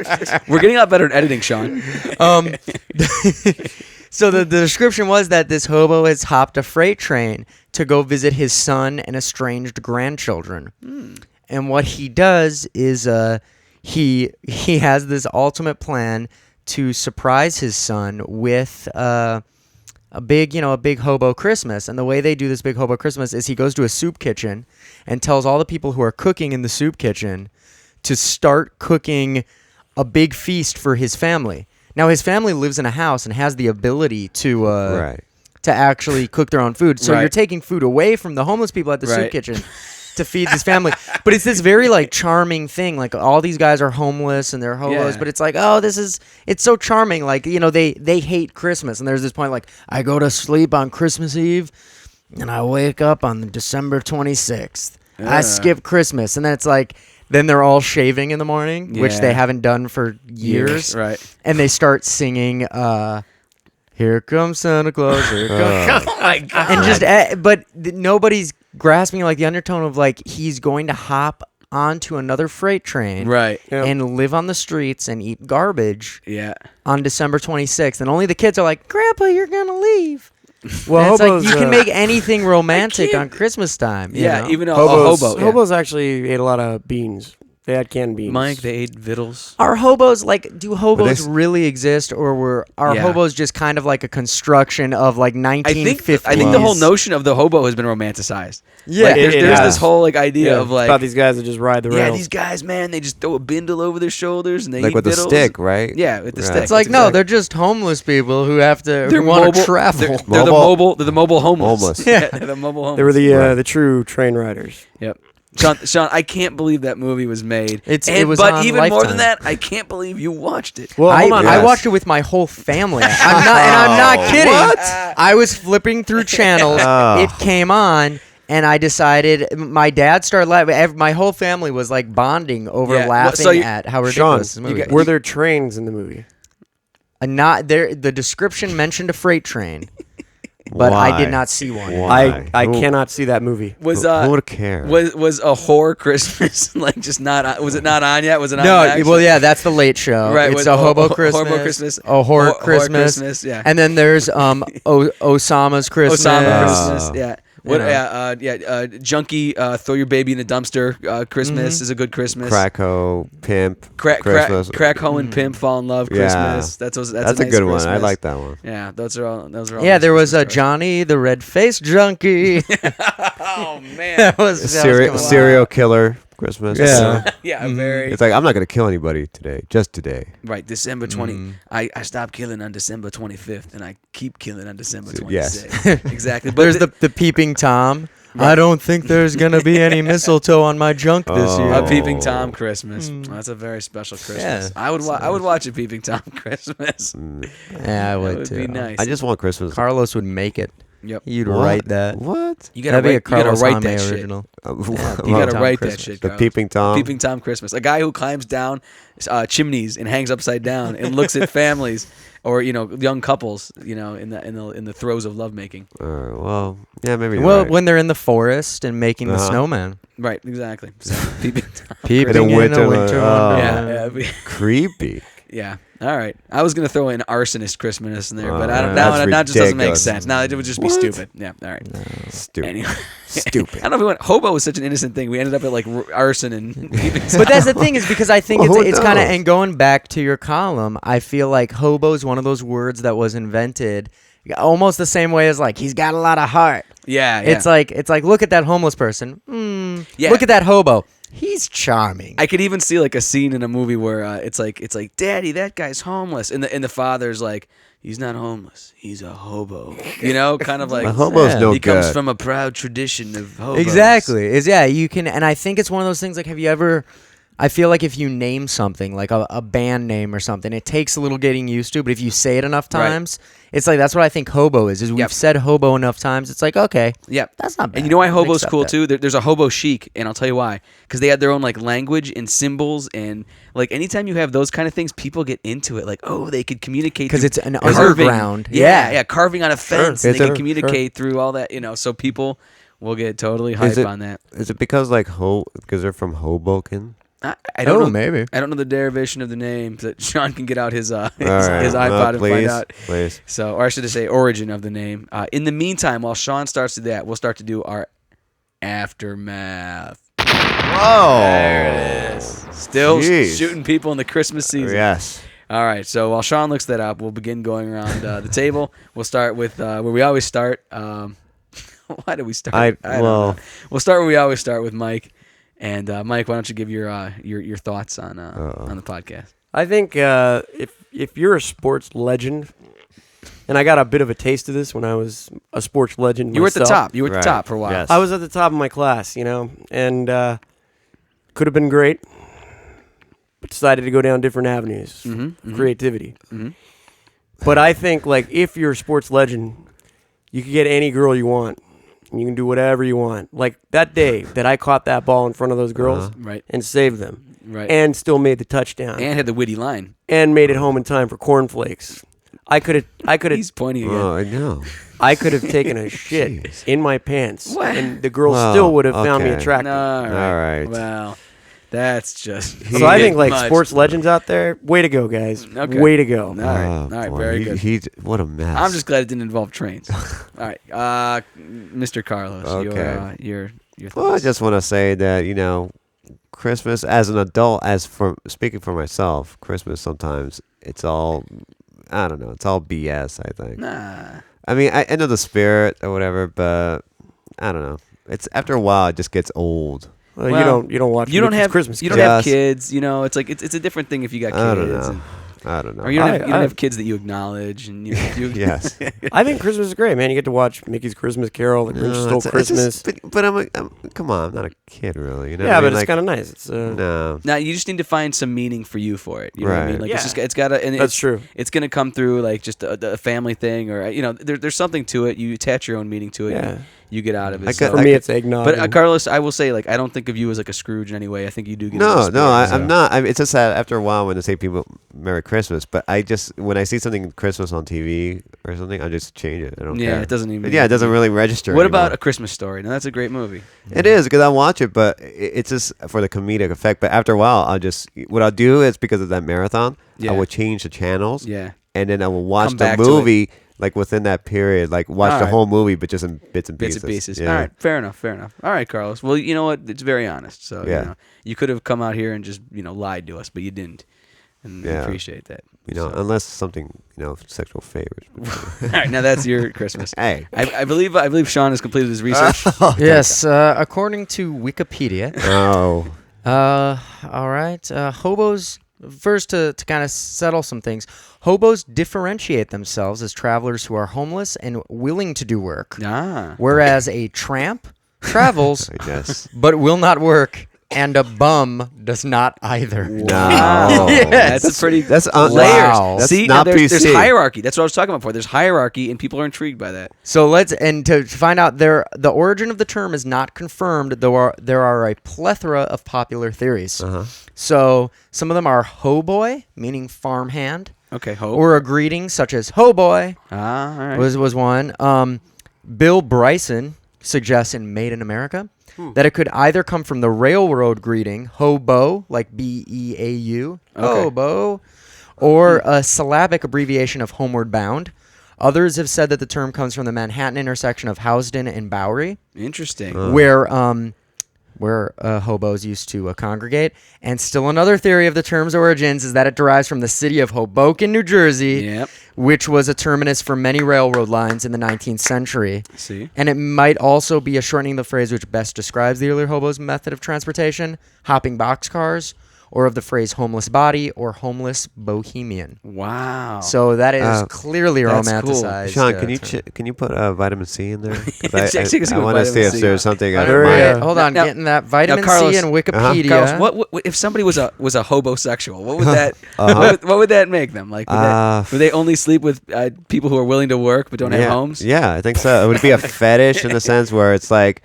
We're getting a lot better at editing, Sean. So the description was that this hobo has hopped a freight train to go visit his son and estranged grandchildren. And what he does is he has this ultimate plan to surprise his son with a big hobo Christmas. And the way they do this big hobo Christmas is he goes to a soup kitchen and tells all the people who are cooking in the soup kitchen to start cooking a big feast for his family. Now his family lives in a house and has the ability to Right. to actually cook their own food. So Right. you're taking food away from the homeless people at the soup Right. kitchen to feed this family. But it's this very like charming thing. Like all these guys are homeless and they're hobos, Yeah. but it's like, it's so charming. Like, they hate Christmas. And there's this point like, I go to sleep on Christmas Eve and I wake up on December 26th. I skip Christmas. And then it's like, then they're all shaving in the morning, which Yeah. they haven't done for years. Right. And they start singing, Here comes Santa Claus, here comes... Oh my God. And just, nobody's grasping like the undertone of like, he's going to hop onto another freight train Right. Yeah. and live on the streets and eat garbage Yeah. on December 26th. And only the kids are like, Grandpa, you're going to leave. Well, And it's like, hobos, you can make anything romantic can't- on Christmas time. you Yeah. know? Even a hobos, hobo. Yeah. hobos actually ate a lot of beans. They had canned beans. Mike, they ate vittles. Are hobos do hobos s- really exist, or are Yeah. hobos just kind of like a construction of like 1950s? I think the whole notion of the hobo has been romanticized. Yeah, Like, there's, it there's has. this whole like idea Yeah, of like, about these guys that just ride the yeah, rails. these guys, man, they just throw a bindle over their shoulders and they Like eat with a vittles. stick, right? Yeah, with the Right. stick. It's like That's no, exactly- they're just homeless people who have to they're who want mobile- to travel. They're Mobile- the mobile homeless. Homeless. Yeah, they're the mobile homeless. They were Right. the true train riders. Yep. Sean, I can't believe that movie was made. It was but on even more than Lifetime. that, I can't believe you watched it. Well, hold on. I Yes. watched it with my whole family. I'm not kidding. What? I was flipping through channels. Oh. It came on, and I decided. My dad started laughing. My whole family was like bonding over Yeah, well, laughing so you- at how Sean, ridiculous this movie. got- was. Were there trains in the movie? Not there. The description mentioned a freight train, but I did Why? not see one. Why? I Who- cannot see that movie. Was Who would care? was a horror Christmas like just not on, was it not on yet? Was it on? No, Max? well, yeah, that's the late show. Right, It's with a hobo Hobo Christmas, Christmas, a horror Horror Christmas, Christmas, yeah. and then there's Osama's Christmas. Osama Oh. Christmas, yeah. What? You Junkie, throw your baby in a dumpster. Christmas is a good Christmas. Cracko, pimp, Crack, Christmas. crack, hoe and pimp fall in love. Yeah. Christmas. That's a That's a nice good one. I Christmas. like that one. Yeah, those are all. Yeah, nice there was Christmas stories. Johnny the red-faced junkie. Oh man. that was Serial killer Christmas. Yeah. Yeah, very. It's like I'm not gonna kill anybody today, just today. Right, December 20. I stopped killing on December 25th, and I keep killing on December 26th. Yes. Exactly. But There's the peeping Tom. I don't think there's gonna be any mistletoe on my junk this year. A Peeping Tom Christmas. That's a very special Christmas. Yeah, I would watch a Peeping Tom Christmas. Yeah, I That would would too. be nice. I just want Christmas. Carlos would make it. Yep. You'd What? write that. What? You gotta That'd be a write. You gotta Carlos write Jaime that shit. original. You Peeping gotta Tom write Christmas. that shit. The Carlos. Peeping Tom. Peeping Tom Christmas. A guy who climbs down chimneys and hangs upside down and looks at families or young couples in the throes of lovemaking. Well, yeah, maybe. you're Well, right. when they're in the forest and making the Uh-huh. snowman. Right. Exactly. So, Peeping Tom. Peeping In in the a winter, winter oh. wonderland. Yeah. creepy. Yeah. All right. I was gonna throw an arsonist Christmas in there, but I don't. that's That just doesn't make ridiculous. sense. Now it would just be What? stupid. Yeah. All right. Stupid. Anyway. Stupid. I don't know if we went. Hobo was such an innocent thing. We ended up at like arson and. Peeping Tom. But that's the thing is because I think Well, who it's kind of, knows? and going back to your column, I feel like hobo is one of those words that was invented almost the same way as like he's got a lot of heart. Yeah. It's like look at that homeless person. Yeah. Look at that hobo. He's charming. I could even see like a scene in a movie where it's like, Daddy, that guy's homeless, and the father's like, he's not homeless, he's a hobo. Kind of like A hobo's Yeah. no he good. comes from a proud tradition of hobos. Exactly. You can, and I think it's one of those things like, have you ever, I feel like if you name something, like a band name or something, it takes a little getting used to, but if you say it enough Right. times, it's like, that's what I think hobo is we've Yep. said hobo enough times, it's like, okay, Yeah, that's not bad. and you know why I can hobo's accept cool that. too? There's a hobo chic, and I'll tell you why. Because they had their own like language and symbols, and like anytime you have those kind of things, people get into it. Like, oh, they could communicate Because through it's an carving. underground. Yeah, carving on a fence, and It's they can a- communicate through all that. So people will get totally Is hype it- on that. Is it because because they're from Hoboken? I don't know. maybe. I don't know the derivation of the name, but Sean can get out his All right. his iPod and please, find out. Please. So, or I should say, origin of the name. In the meantime, while Sean starts to do that, we'll start to do our aftermath. Whoa. There it is. Still Jeez. shooting people in the Christmas season. Yes. All right. So while Sean looks that up, we'll begin going around the table. We'll start with where we always start. Why do we start? I don't know. We'll start where we always start with Mike. And Mike, why don't you give your thoughts on the podcast? I think if you're a sports legend, and I got a bit of a taste of this when I was a sports legend. You were at the myself. top. You were at the Right. top for a while. Yes. I was at the top of my class, and could have been great, but decided to go down different avenues, creativity. Mhm. But I think like if you're a sports legend, you can get any girl you want. You can do whatever you want. Like that day that I caught that ball in front of those girls Right. and saved them, Right. and still made the touchdown, And had the witty line. and made it home in time for cornflakes. I could have He's pointing again. Oh, I know. I could have taken a shit Jeez. in my pants, What? and the girls Well, still would have found me okay. attractive. All right. All right. Well, that's just. So I think like much. sports legends out there, way to go, guys. Okay. Way to go. All right. Oh, All right. boy. Very good. What a mess. I'm just glad it didn't involve trains. All right. Mr. Carlos, Okay. your thoughts. Well, I just want to say that Christmas as an adult, speaking for myself, Christmas sometimes it's all, I don't know, it's all BS. I think. Nah. I mean, I know the spirit or whatever, but I don't know. It's after a while, it just gets old. Well, Well, you don't watch. You don't Mickey's have Christmas. You don't Carol. have Yes. kids. It's like it's a different thing if you got kids. I don't know. and- I don't know. Or you don't, I- have, you don't I- have kids that you acknowledge, and you. Yes. I think Christmas is great, man. You get to watch Mickey's Christmas Carol, The Grinch Stole it's Christmas. just- but I'm come on, I'm not a kid really. You know Yeah, what I but mean? it's Like, kind of nice. It's no. Now you just need to find some meaning for you for it. You know what I mean? Right. Like Yeah. it's got to. That's true. It's gonna come through like just a family thing, or there's something to it. You attach your own meaning to it. Yeah. You get out of it. I so- got- For me, it's eggnog. But and- Carlos, I will say, like, I don't think of you as like a Scrooge in any way. I think you do get. into No, the no, spirit, so. I'm not. It's just that after a while, when they say people Merry Christmas, but when I see something Christmas on TV or something, I just change it. I don't Yeah, care. it doesn't even. But yeah, it doesn't really register. What anymore. about A Christmas Story? Now that's a great movie. It is because I watch it, but it's just for the comedic effect. But after a while, what I'll do is because of that marathon, Yeah. I will change the channels, Yeah. and then I will watch Come the back to movie like within that period, like watch All the right. whole movie, but just in bits and Bits pieces. and pieces. Yeah. All right, fair enough. All right, Carlos. Well, you know what? It's very honest. So Yeah. you could have come out here and just lied to us, but you didn't, and I Yeah. appreciate that. So. Unless something sexual favors. All right, now that's your Christmas. Hey. I believe Sean has completed his research. Yes, according to Wikipedia. Oh. All right. Hobos, first to kind of settle some things, hobos differentiate themselves as travelers who are homeless and willing to do work, Ah. whereas a tramp travels, I guess. but will not work, and a bum does not either. No. Yes. That's a pretty That's layers. Wow. That's See, not now there's PC. hierarchy. That's what I was talking about before. There's hierarchy, and people are intrigued by that. So to find out the origin of the term is not confirmed. There are a plethora of popular theories. Uh-huh. So some of them are hoboy, meaning farmhand, Okay, hope. or a greeting such as ho boy all right. was one. Bill Bryson suggests in Made in America that it could either come from the railroad greeting hobo, like Beau, hobo, or a syllabic abbreviation of homeward bound. Others have said that the term comes from the Manhattan intersection of Housden and Bowery, Interesting. where hobos used to congregate. And still another theory of the term's origins is that it derives from the city of Hoboken, New Jersey, Yep. which was a terminus for many railroad lines in the 19th century. See? And it might also be a shortening of the phrase which best describes the earlier hobos' method of transportation, hopping boxcars, or of the phrase homeless body or homeless bohemian. Wow. So that is clearly that's romanticized. Sean, term. can you put vitamin C in there? 'Cause Check and see I what want to see vitamin if C there's something I Hurry might- up. Hold on, Now- getting that vitamin Carlos- C and Wikipedia. Carlos, what if somebody was a hobosexual? What would that Uh-huh. what would that make them? Like would they only sleep with people who are willing to work but don't have homes? Yeah, I think so. It would be a fetish in the sense where it's like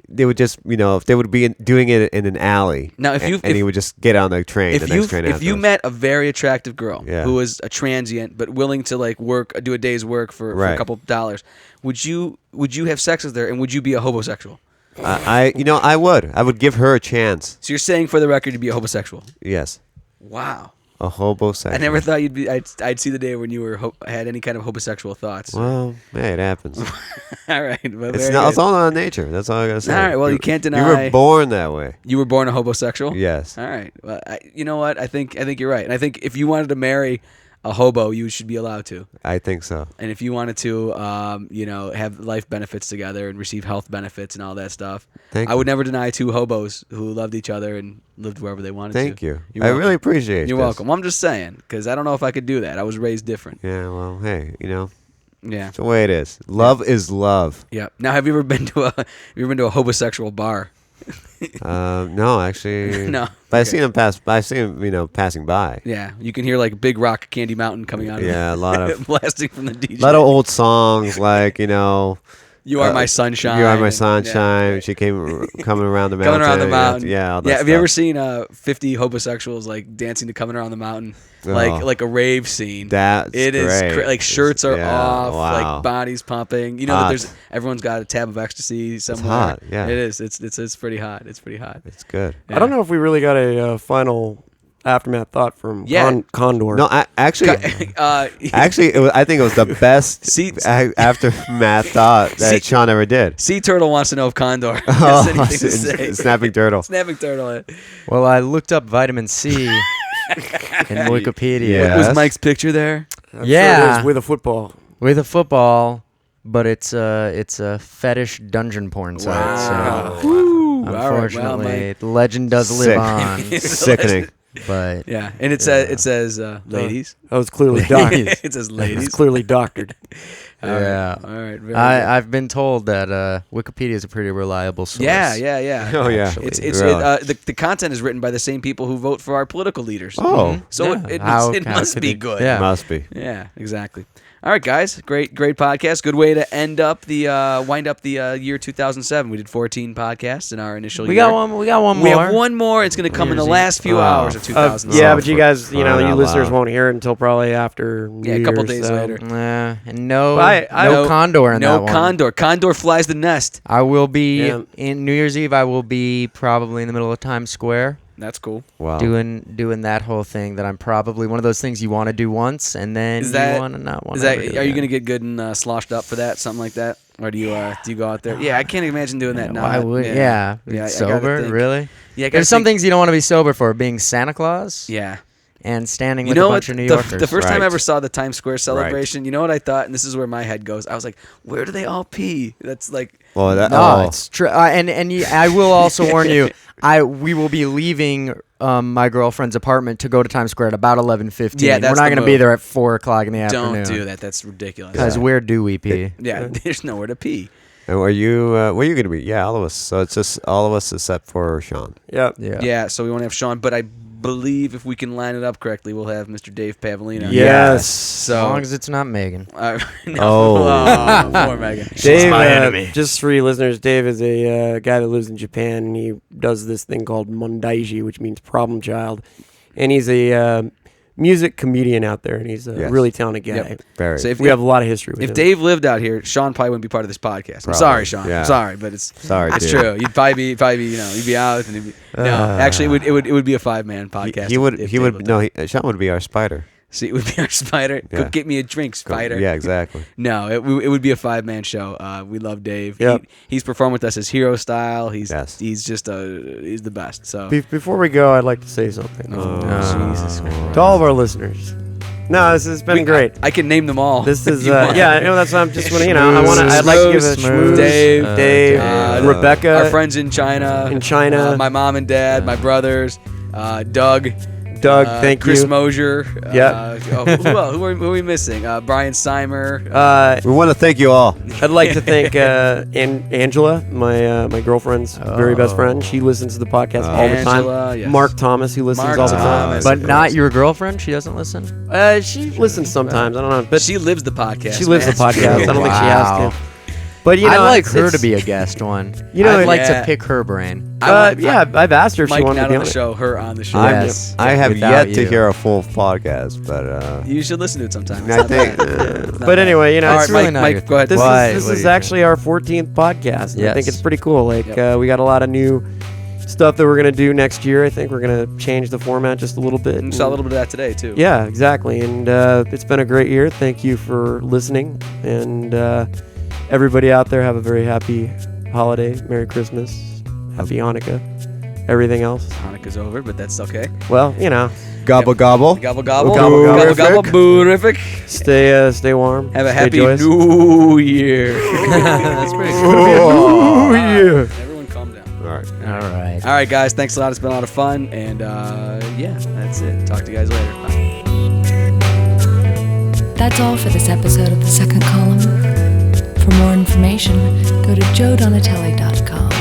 they would just, if they would be doing it in an alley. Now, if he would just get on the train, the next train if you afterwards. met a very attractive girl Yeah. who was a transient but willing to like do a day's work for a Right. couple dollars, would you have sex with her and would you be a homosexual? I would give her a chance. So you're saying for the record to be a homosexual? Yes, Wow. a hobosexual. I never thought you'd be. I'd see the day when you were had any kind of homosexual thoughts. Well, hey, it happens. All right, but It's very not. good. It's all on nature. That's all I gotta say. All right, well, you can't You deny- were born that way. You were born a homosexual. Yes. All right. Well, you know what? I think you're right, and I think if you wanted to marry a hobo, you should be allowed to. I think so. And if you wanted to, have life benefits together and receive health benefits and all that stuff, I would never deny two hobos who loved each other and lived wherever they wanted to. Thank you. You're I welcome. really appreciate. You're this. welcome. Well, I'm just saying because I don't know if I could do that. I was raised different. Yeah. Well, hey, Yeah. it's the way it is. Love is love. Yeah. Now, have you ever been to a homosexual bar? No, actually. No. But I've Okay. seen him pass. I've seen him, passing by. Yeah. You can hear like Big Rock Candy Mountain coming out of Yeah, a lot of blasting from the DJ. a lot of old songs like You Are My Sunshine. You Are My and- Sunshine. yeah. She came coming around the mountain. Coming Around the Mountain. Yeah. All that Yeah. Have you stuff. ever seen 50 homosexuals like dancing to Coming Around the Mountain? Oh. Like a rave scene. That's It is great. like shirts are Yeah, off, wow. like bodies pumping. You know Hot. that everyone's got a tab of ecstasy somewhere. hot, yeah. It is. It's pretty hot. It's pretty hot. It's good. I don't know if we really got a final aftermath thought from Yeah. Condor. No, actually, I think it was the best See- aftermath thought that See- Sean ever did. Sea Turtle wants to know if Condor has anything to say. Snapping turtle. Snapping Turtle. Well, I looked up vitamin C in Wikipedia. Yeah. Was Yes. Mike's picture there? I'm sure it Yeah. is with a football. With a football, but it's a fetish dungeon porn site. So Woo. All right, well, unfortunately, Mike. the legend does live Sick. on. Sickening. But Yeah, and it says ladies. That was clearly doctored. It says It's ladies. clearly doctored. yeah, All right. Very good. I've been told that Wikipedia is a pretty reliable source. Yeah. Oh yeah. Actually. It's Really? the content is written by the same people who vote for our political leaders. Oh. So Yeah. it How must could be it- good. Yeah. Must be. Yeah, exactly. All right, guys. Great podcast. Good way to wind up the year 2007. We did 14 podcasts in our initial We year. got one. We got one more. We have one more. It's going to come in the Year's last few hours of 2007. Yeah, but you guys, for crying you out listeners loud. won't hear it until probably after New Yeah, a couple Year's, days so- later. And no, I- no condor in that No one. condor. Condor flies the nest. I will be Yeah. in New Year's Eve. I will be probably in the middle of Times Square That's cool. Wow. doing that whole thing. That I'm probably one of those things you want to do once and then Is that- you want to not want Is to. that? Are you going to get good and sloshed up for that? Something like that? Or do you go out there? Yeah, I can't imagine doing that now. Why would? Yeah, Yeah, I gotta sober. think. Really? Yeah, I gotta There's some think- things you don't want to be sober for. Being Santa Claus Yeah. and standing You with know a what? bunch of New Yorkers. The first time I Right. ever saw the Times Square celebration, you know what I thought? And this is where my head goes. I was like, where do they all pee? That's like, Well, that, No, oh. it's true. I will also warn you. We will be leaving my girlfriend's apartment to go to Times Square at about 11:15. Yeah, that's we're not the going to be move. there at 4 o'clock in the afternoon. don't do that. That's ridiculous. Because where do we pee? Yeah, there's nowhere to pee. And where are you going to be? Yeah, all of us. So it's just all of us except for Sean. Yep. Yeah, so we won't have Sean, but I believe if we can line it up correctly, we'll have Mr. Dave Pavlina. Yes. As So long as it's not Megan. no. Oh. Poor Megan. Dave, just for you listeners, Dave is a guy that lives in Japan, and he does this thing called Mondaiji, which means problem child. And he's a music comedian out there, and he's a Yes. really talented guy. Yep. Very. So if We have a lot of history with If him. Dave lived out here, Sean probably wouldn't be part of this podcast. I'm Probably. sorry, Sean. Yeah. I'm sorry, but it's Sorry, it's dude. true. You'd probably be you'd be out and no. Actually, it would be a 5-man podcast. He would. if He Dave would. lived No, out. Sean would be our spider. See, it would be our spider. Go Yeah. get me a drink, spider. Yeah, exactly. No, it would be a 5-man show. We love Dave. Yep. He's performed with us as hero style. He's Yes. he's just he's the best. So Before we go, I'd like to say something Jesus Christ. to all of our listeners. No, this has been great. I can name them all. This if is you want. yeah. I know that's what I'm just want to I'd like to give a Smooth, schmooze. Dave, Dave, Rebecca, our friends in China. in my mom and dad, my brothers, Doug. Doug. Thank Chris you. Mosier. Yeah. Who are we missing? Brian Simer. We want to thank you all. I'd like to thank Angela, my girlfriend's very best friend. She listens to the podcast all the Angela, time. yes. Mark Thomas, who listens Mark all the time. Thomas. But not your girlfriend? She doesn't listen? She listens sometimes. I don't know, but she lives the podcast. she lives man. the podcast. I don't think she Wow. has to. But you know, I'd like it's- her it's- to be a guest one. You know, I'd like yeah. to pick her brain. Yeah, I've asked her if she Mike wanted not to be on on the it. show, her on the show. Yes. I have Without yet to you. hear a full podcast, but You should listen to it sometime. I think. But anyway, you know, All it's right, really Mike, not Mike, your- go ahead. This Why? is What do is you actually our 14th podcast. And I think Yes. it's pretty cool. Like Yep. we got a lot of new stuff that we're gonna do next year. I think we're gonna change the format just a little bit. And saw a little bit of that today too. Yeah, exactly. And it's been a great year. Thank you for listening. And everybody out there, have a very happy holiday. Merry Christmas. Happy Hanukkah. Everything else. Hanukkah's over, but that's okay. Well, you know, Gobble gobble. Gobble gobble. Gobble, gobble. Gobble boorific. stay warm. Have a stay happy joyous. New Year. That's pretty Oh, yeah. Everyone calm down. All right. All right. All right, guys. Thanks a lot. It's been a lot of fun. And yeah, that's it. Talk to you guys later. Bye. That's all for this episode of The Second Column. For more information, go to joedonatelli.com.